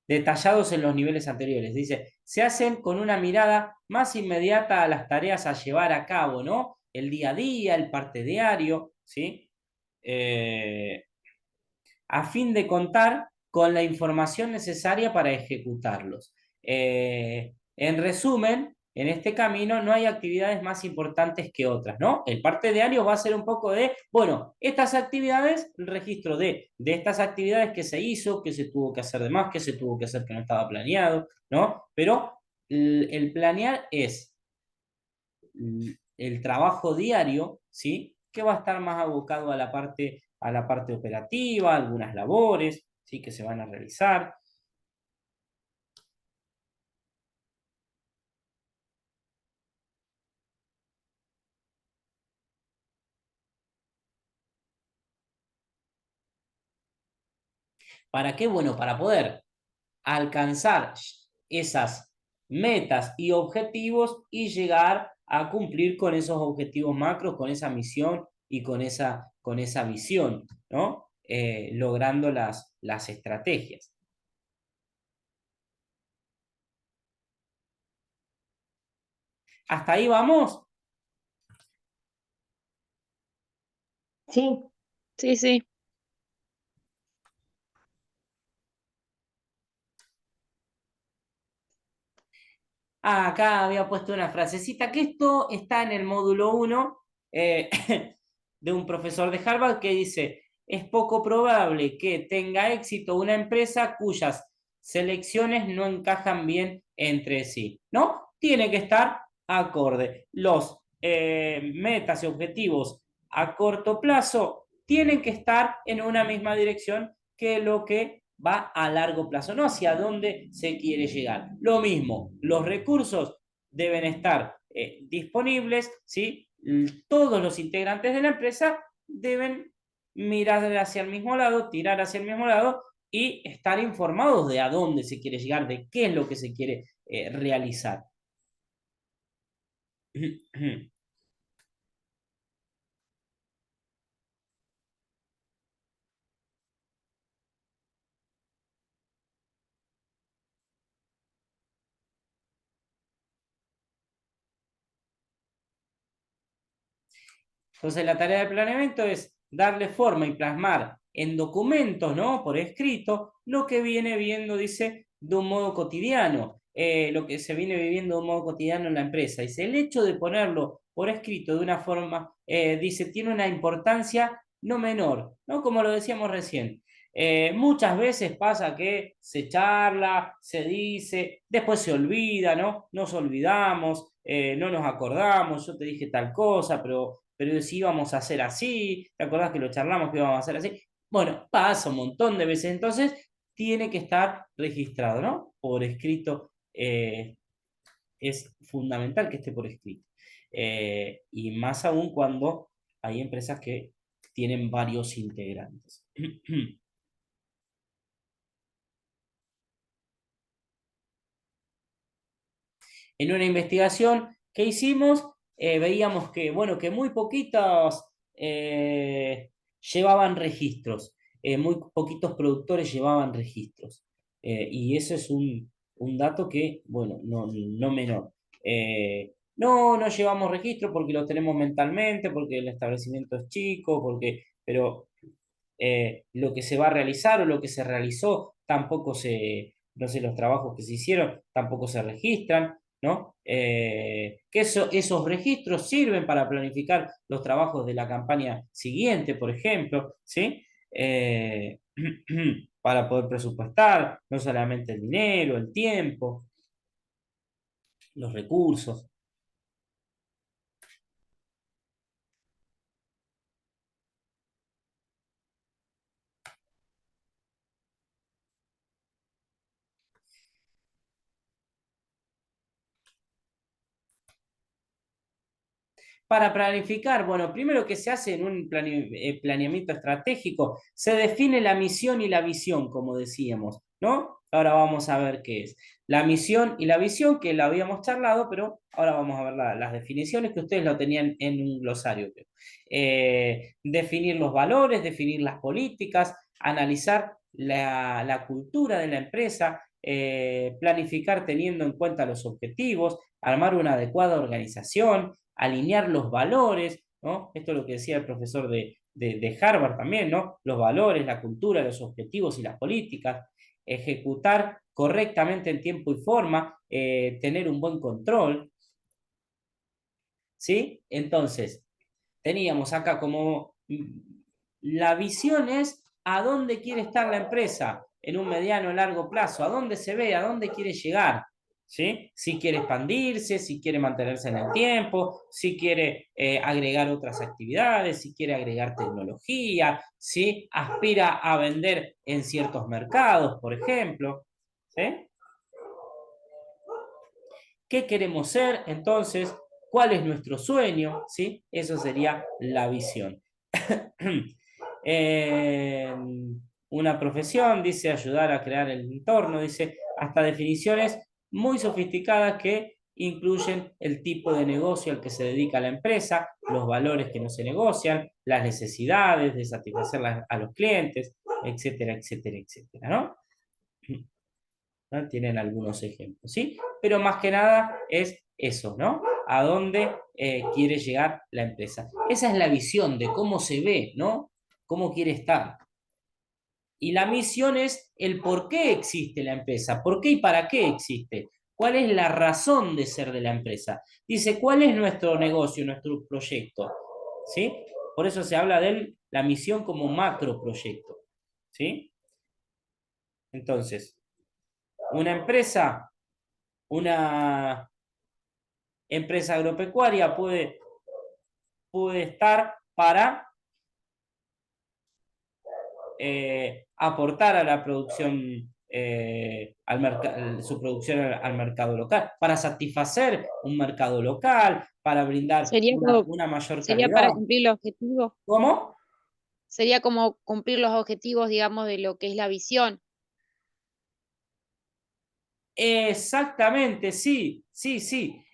Detallados en los niveles anteriores. Dice, se hacen con una mirada más inmediata a las tareas a llevar a cabo, ¿no? El día a día, el parte diario, ¿sí? A fin de contar con la información necesaria para ejecutarlos. En resumen, en este camino no hay actividades más importantes que otras, ¿no? El parte diario va a ser un poco de, bueno, estas actividades, el registro de estas actividades que se hizo, que se tuvo que hacer de más, que se tuvo que hacer que no estaba planeado, ¿no? Pero el planear es el trabajo diario, ¿sí? Que va a estar más abocado a la parte operativa, algunas labores, ¿sí? Que se van a realizar. ¿Para qué? Bueno, para poder alcanzar esas metas y objetivos y llegar a cumplir con esos objetivos macros, con esa misión y con esa visión, ¿no? Logrando las estrategias. ¿Hasta ahí vamos? Sí. Sí, sí. Ah, acá había puesto una frasecita, que esto está en el módulo 1 de un profesor de Harvard que dice, es poco probable que tenga éxito una empresa cuyas selecciones no encajan bien entre sí, ¿no? Tiene que estar acorde. Los metas y objetivos a corto plazo tienen que estar en una misma dirección que lo que va a largo plazo, no hacia dónde se quiere llegar. Lo mismo, los recursos deben estar disponibles, ¿sí? Todos los integrantes de la empresa deben mirar hacia el mismo lado, tirar hacia el mismo lado y estar informados de a dónde se quiere llegar, de qué es lo que se quiere realizar. Entonces, la tarea de planeamiento es darle forma y plasmar en documentos, ¿no? Por escrito, lo que viene viendo, dice, de un modo cotidiano, lo que se viene viviendo de un modo cotidiano en la empresa. Dice, el hecho de ponerlo por escrito de una forma, dice, tiene una importancia no menor, ¿no? Como lo decíamos recién. Muchas veces pasa que se charla, se dice, después se olvida, ¿no? Nos olvidamos, no nos acordamos, yo te dije tal cosa, pero si íbamos a hacer así, ¿te acordás que lo charlamos que íbamos a hacer así? Bueno, pasa un montón de veces, entonces tiene que estar registrado, ¿no? Por escrito, es fundamental que esté por escrito. Y más aún cuando hay empresas que tienen varios integrantes. En una investigación que hicimos, veíamos que, bueno, que muy poquitos llevaban registros, muy poquitos productores llevaban registros. Y eso es un dato que, bueno, no menor. No llevamos registro porque lo tenemos mentalmente, porque el establecimiento es chico, pero lo que se va a realizar o lo que se realizó tampoco no sé, los trabajos que se hicieron tampoco se registran, ¿no? Que esos registros sirven para planificar los trabajos de la campaña siguiente, por ejemplo, ¿sí? Para poder presupuestar no solamente el dinero, el tiempo, los recursos. Para planificar, bueno, primero que se hace en un planeamiento estratégico, se define la misión y la visión, como decíamos, ¿no? Ahora vamos a ver qué es. La misión y la visión, que la habíamos charlado, pero ahora vamos a ver las definiciones que ustedes lo tenían en un glosario. Definir los valores, definir las políticas, analizar la cultura de la empresa, planificar teniendo en cuenta los objetivos, armar una adecuada organización, alinear los valores, ¿no? Esto es lo que decía el profesor de Harvard también, ¿no? Los valores, la cultura, los objetivos y las políticas, ejecutar correctamente en tiempo y forma, tener un buen control, ¿sí? Entonces, teníamos acá como la visión es a dónde quiere estar la empresa en un mediano o largo plazo, a dónde se ve, a dónde quiere llegar, ¿sí? Si quiere expandirse, si quiere mantenerse en el tiempo, si quiere agregar otras actividades, si quiere agregar tecnología, si aspira a vender en ciertos mercados, por ejemplo, ¿sí? ¿Qué queremos ser? Entonces, ¿cuál es nuestro sueño? ¿Sí? Eso sería la visión. Eh, una profesión, dice, ayudar a crear el entorno, dice, hasta definiciones muy sofisticadas que incluyen el tipo de negocio al que se dedica la empresa, los valores que no se negocian, las necesidades de satisfacer a los clientes, etcétera, etcétera, etcétera, ¿no? ¿No? Tienen algunos ejemplos, ¿sí? Pero más que nada es eso, ¿no? A dónde quiere llegar la empresa. Esa es la visión de cómo se ve, ¿no? Cómo quiere estar. Y la misión es el por qué existe la empresa, por qué y para qué existe. ¿Cuál es la razón de ser de la empresa? Dice, ¿cuál es nuestro negocio, nuestro proyecto? ¿Sí? Por eso se habla de la misión como macro proyecto. ¿Sí? Entonces, una empresa agropecuaria puede estar para aportar a la producción, su producción al mercado local, para satisfacer un mercado local, para brindar Sería como, una mayor sería calidad. para cumplir los objetivos, ¿Cómo? sería como cumplir los objetivos, digamos, de lo que es la visión. Exactamente, sí, sí, sí.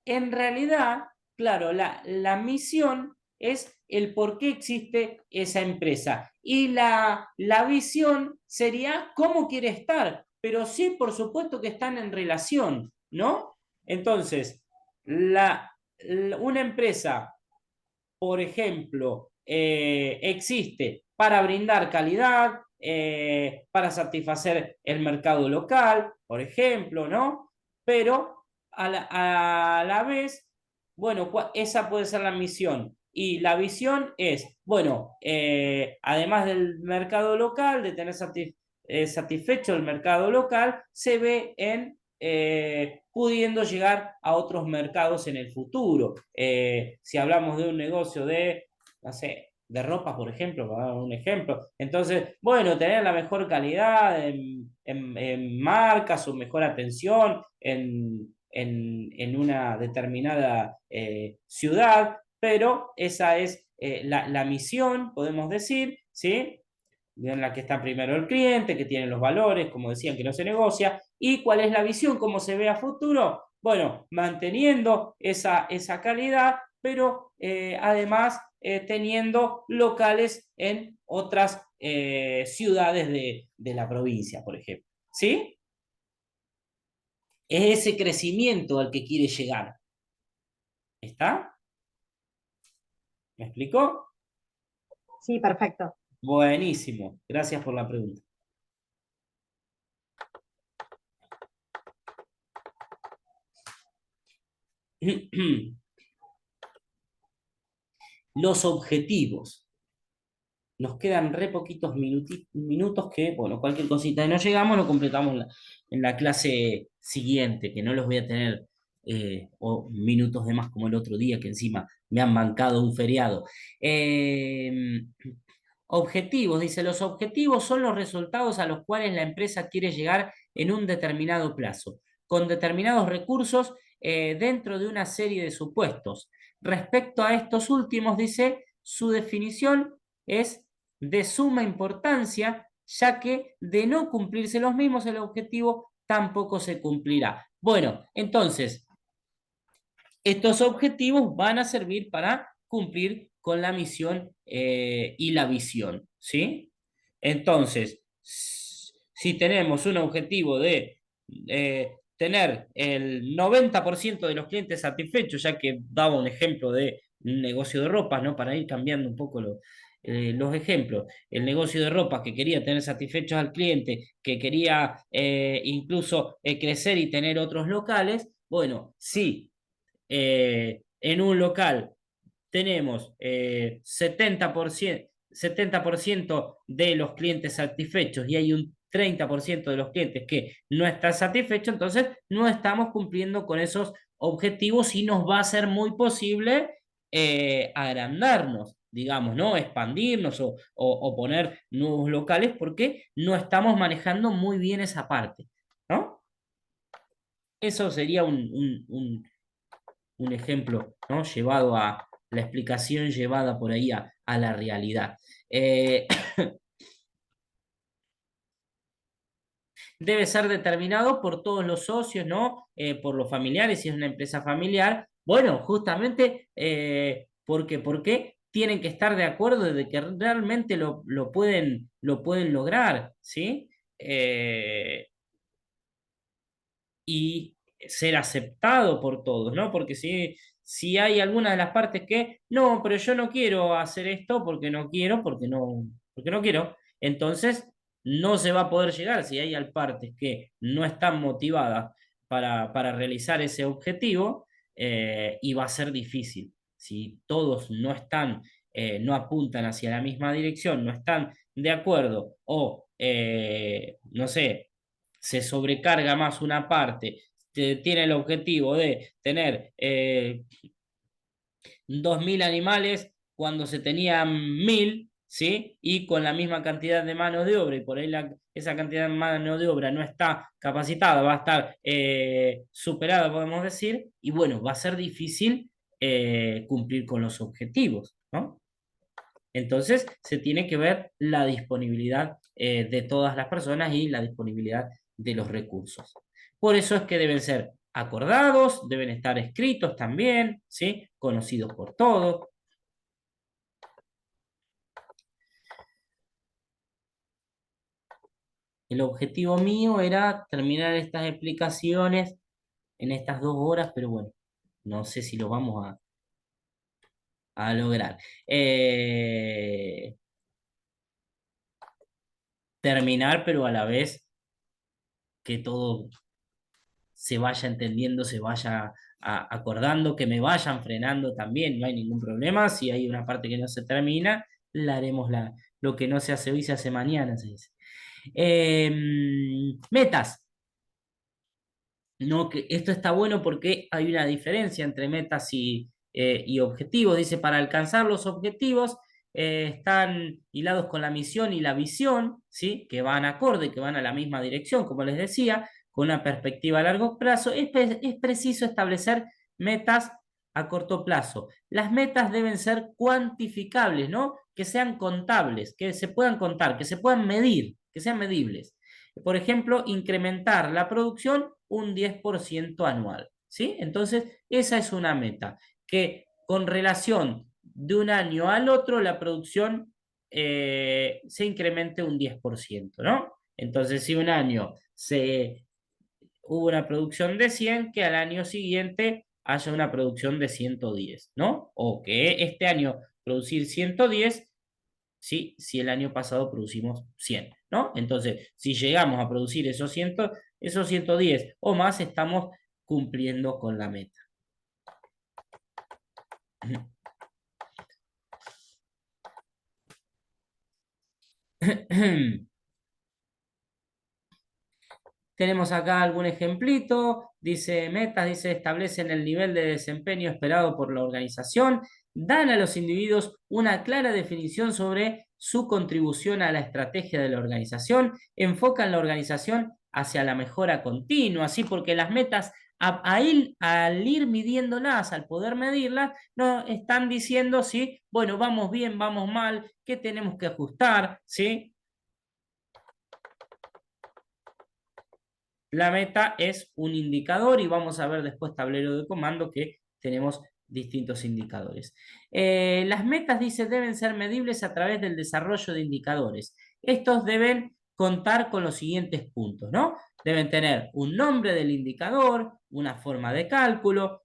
En realidad, claro, la misión es el por qué existe esa empresa. Y la visión sería cómo quiere estar. Pero sí, por supuesto que están en relación, ¿no? Entonces, una empresa, por ejemplo, existe para brindar calidad, para satisfacer el mercado local, por ejemplo, ¿no? Pero a la vez, bueno, esa puede ser la misión. Y la visión es, bueno, además del mercado local, de tener satisfecho el mercado local, se ve en pudiendo llegar a otros mercados en el futuro. Si hablamos de un negocio de, no sé, de ropa, por ejemplo, para dar un ejemplo. Entonces, bueno, tener la mejor calidad en marcas o mejor atención en una determinada ciudad, pero esa es la misión, podemos decir, ¿sí? En la que está primero el cliente, que tiene los valores, como decían, que no se negocia, y cuál es la visión, cómo se ve a futuro. Bueno, manteniendo esa calidad, pero además teniendo locales en otras ciudades de la provincia, por ejemplo. ¿Sí? Es ese crecimiento al que quiere llegar. ¿Está? ¿Me explicó? Sí, perfecto. Buenísimo. Gracias por la pregunta. Los objetivos. Nos quedan re poquitos minutos que, bueno, cualquier cosita de no llegamos, lo completamos en la clase siguiente, que no los voy a tener o minutos de más como el otro día, que encima me han bancado un feriado. Objetivos, dice, los objetivos son los resultados a los cuales la empresa quiere llegar en un determinado plazo, con determinados recursos dentro de una serie de supuestos. Respecto a estos últimos, dice, su definición es de suma importancia, ya que de no cumplirse los mismos, el objetivo tampoco se cumplirá. Bueno, entonces, estos objetivos van a servir para cumplir con la misión y la visión, ¿sí? Entonces, si tenemos un objetivo de tener el 90% de los clientes satisfechos, ya que daba un ejemplo de un negocio de ropas, ¿no? Para ir cambiando un poco los ejemplos. El negocio de ropas que quería tener satisfechos al cliente, que quería incluso crecer y tener otros locales, bueno, sí, en un local tenemos 70% de los clientes satisfechos y hay un 30% de los clientes que no están satisfechos, entonces no estamos cumpliendo con esos objetivos y nos va a ser muy posible agrandarnos, digamos, ¿no? Expandirnos o poner nuevos locales porque no estamos manejando muy bien esa parte, ¿no? Eso sería un ejemplo, ¿no? Llevado a la explicación llevada por ahí a la realidad. Debe ser determinado por todos los socios, ¿no? Por los familiares, si es una empresa familiar. Bueno, justamente porque tienen que estar de acuerdo de que realmente lo pueden lograr, ¿sí? Y ser aceptado por todos, ¿no? Porque si hay alguna de las partes que, no, pero yo no quiero hacer esto porque no quiero, porque no quiero, entonces no se va a poder llegar. Si hay partes que no están motivadas para realizar ese objetivo, y va a ser difícil. Si todos no están, no apuntan hacia la misma dirección, no están de acuerdo o, no sé, se sobrecarga más una parte, tiene el objetivo de tener 2.000 animales cuando se tenían 1.000, ¿sí? Y con la misma cantidad de mano de obra, y por ahí esa cantidad de mano de obra no está capacitada, va a estar superada, podemos decir, y bueno, va a ser difícil cumplir con los objetivos, ¿no? Entonces, se tiene que ver la disponibilidad de todas las personas y la disponibilidad de los recursos. Por eso es que deben ser acordados, deben estar escritos también, ¿sí? Conocidos por todos. El objetivo mío era terminar estas explicaciones en estas 2 horas, pero bueno, no sé si lo vamos a lograr. Terminar, pero a la vez que todo se vaya entendiendo, se vaya acordando, que me vayan frenando también, no hay ningún problema. Si hay una parte que no se termina, la haremos lo que no se hace hoy se hace mañana, se dice. Metas. No, que esto está bueno porque hay una diferencia entre metas y objetivos. Dice, para alcanzar los objetivos están hilados con la misión y la visión, ¿sí? Que van acorde, que van a la misma dirección, como les decía, con una perspectiva a largo plazo. Es preciso establecer metas a corto plazo. Las metas deben ser cuantificables, ¿no? Que sean contables, que se puedan contar, que se puedan medir, que sean medibles. Por ejemplo, incrementar la producción un 10% anual, ¿sí? Entonces, esa es una meta, que con relación de un año al otro la producción se incremente un 10%, ¿no? Entonces, si un año hubo una producción de 100, que al año siguiente haya una producción de 110, ¿no? O que este año producir 110, ¿sí? Si el año pasado producimos 100, ¿no? Entonces, si llegamos a producir esos 110 o más, estamos cumpliendo con la meta. Tenemos acá algún ejemplito, dice metas, dice establecen el nivel de desempeño esperado por la organización, dan a los individuos una clara definición sobre su contribución a la estrategia de la organización, enfocan la organización hacia la mejora continua, ¿sí? Porque las metas, al ir midiéndolas, al poder medirlas, nos están diciendo, ¿sí? Bueno, vamos bien, vamos mal, qué tenemos que ajustar, ¿sí? La meta es un indicador y vamos a ver después tablero de comando que tenemos distintos indicadores. Las metas, dice, deben ser medibles a través del desarrollo de indicadores. Estos deben contar con los siguientes puntos, ¿no? Deben tener un nombre del indicador, una forma de cálculo,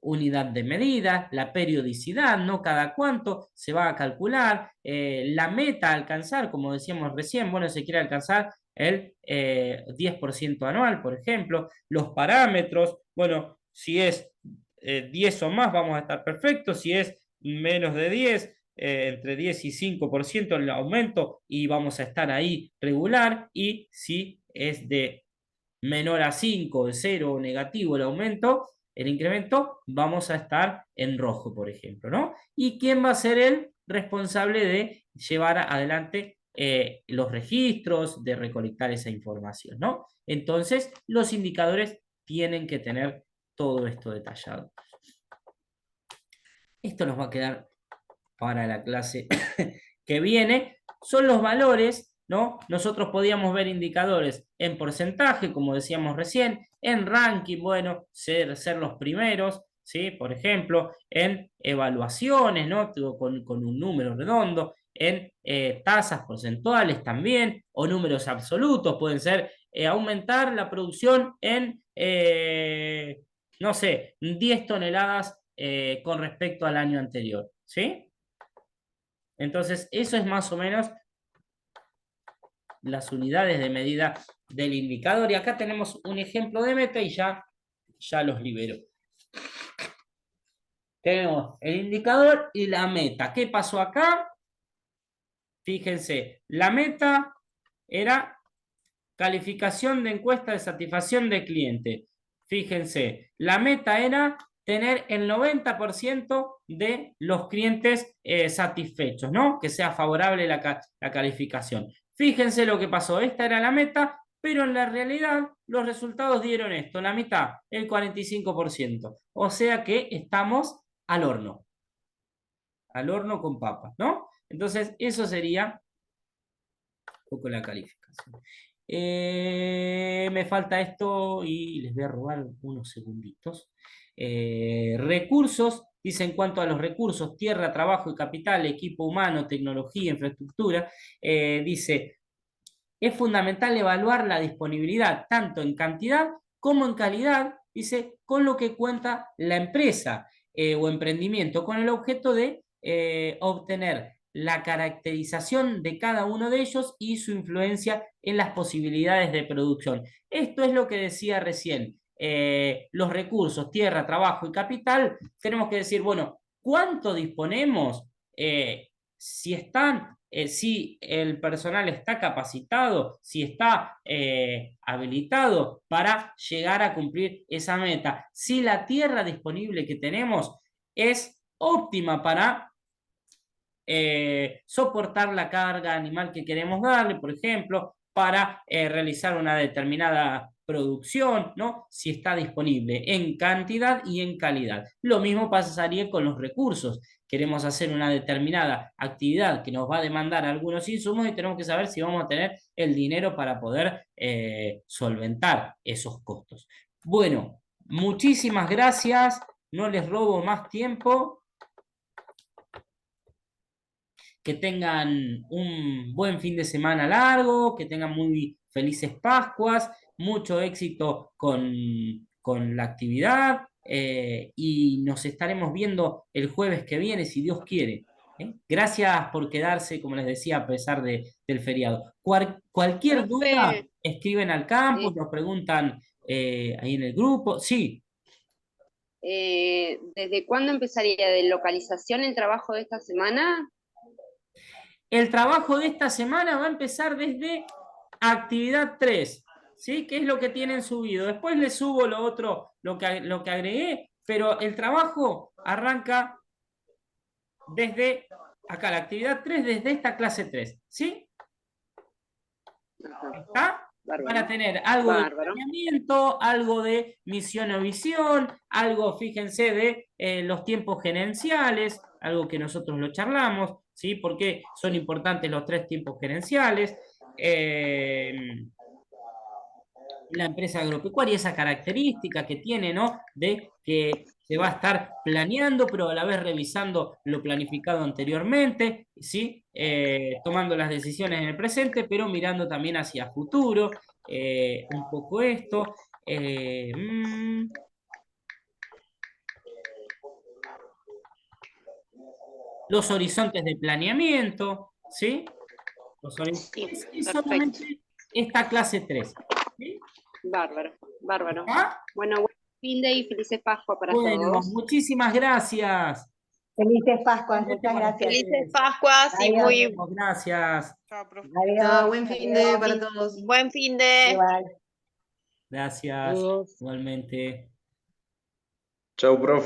unidad de medida, la periodicidad, ¿no? Cada cuánto se va a calcular, la meta a alcanzar, como decíamos recién, bueno, se quiere alcanzar el 10% anual, por ejemplo, los parámetros, bueno, si es 10 o más, vamos a estar perfectos. Si es menos de 10, entre 10 y 5% el aumento, y vamos a estar ahí regular. Y si es de menor a 5, de 0 o negativo el aumento, el incremento, vamos a estar en rojo, por ejemplo, ¿no? ¿Y quién va a ser el responsable de llevar adelante los registros, de recolectar esa información, ¿no? Entonces, los indicadores tienen que tener todo esto detallado. Esto nos va a quedar para la clase que viene. Son los valores, ¿no? Nosotros podíamos ver indicadores en porcentaje, como decíamos recién, en ranking, bueno, ser los primeros, ¿sí? Por ejemplo, en evaluaciones, ¿no? Con un número redondo, en tasas porcentuales también, o números absolutos, pueden ser aumentar la producción en, no sé, 10 toneladas con respecto al año anterior, ¿sí? Entonces, eso es más o menos las unidades de medida del indicador. Y acá tenemos un ejemplo de meta y ya los libero. Tenemos el indicador y la meta. ¿Qué pasó acá? Fíjense, la meta era calificación de encuesta de satisfacción de cliente. Fíjense, la meta era tener el 90% de los clientes satisfechos, ¿no? Que sea favorable la calificación. Fíjense lo que pasó, esta era la meta, pero en la realidad los resultados dieron esto, la mitad, el 45%. O sea que estamos al horno con papas, ¿no? Entonces, eso sería un poco la calificación. Me falta esto y les voy a robar unos segunditos. Recursos, dice en cuanto a los recursos, tierra, trabajo y capital, equipo humano, tecnología, infraestructura, dice, es fundamental evaluar la disponibilidad tanto en cantidad como en calidad, dice, con lo que cuenta la empresa o emprendimiento, con el objeto de obtener la caracterización de cada uno de ellos y su influencia en las posibilidades de producción. Esto es lo que decía recién. Los recursos, tierra, trabajo y capital, tenemos que decir, bueno, ¿cuánto disponemos? Si están, si el personal está capacitado, si está habilitado para llegar a cumplir esa meta, si la tierra disponible que tenemos es óptima para soportar la carga animal que queremos darle, por ejemplo, para realizar una determinada producción, ¿no? Si está disponible en cantidad y en calidad. Lo mismo pasaría con los recursos. Queremos hacer una determinada actividad que nos va a demandar algunos insumos y tenemos que saber si vamos a tener el dinero para poder solventar esos costos. Bueno, muchísimas gracias. No les robo más tiempo. Que tengan un buen fin de semana largo, que tengan muy felices Pascuas, mucho éxito con la actividad y nos estaremos viendo el jueves que viene, si Dios quiere. Gracias por quedarse, como les decía, a pesar del feriado. Cualquier duda, Profe, escriben al campus, nos preguntan ahí en el grupo. Sí, ¿desde cuándo empezaría de localización el trabajo de esta semana? el trabajo de esta semana va a empezar desde actividad 3, ¿sí? Que es lo que tienen subido. Después les subo lo otro, lo que agregué, pero el trabajo arranca desde acá, la actividad 3, desde esta clase 3, ¿sí? ¿Está? Van a tener algo de planeamiento, algo de misión o visión, algo, fíjense, de los tiempos gerenciales, algo que nosotros lo charlamos, ¿sí? Porque son importantes los 3 tiempos gerenciales. La empresa agropecuaria, esa característica que tiene, ¿no? De que se va a estar planeando, pero a la vez revisando lo planificado anteriormente, ¿sí? Tomando las decisiones en el presente, pero mirando también hacia futuro, un poco esto. Los horizontes de planeamiento, ¿sí? Los horizontes, Sí, y solamente esta clase 3. ¿Sí? bárbaro, bárbaro. ¿Ah? Bueno, fin de y felices Pascua para Bueno, todos. muchísimas gracias. Felices Pascuas, Realmente muchas para gracias. Felices Pascuas y Adiós. muy Gracias. Chao, profe. Adiós. Buen fin de para todos. buen fin de. Igual. Gracias. Saludos. Igualmente. Chau, profe.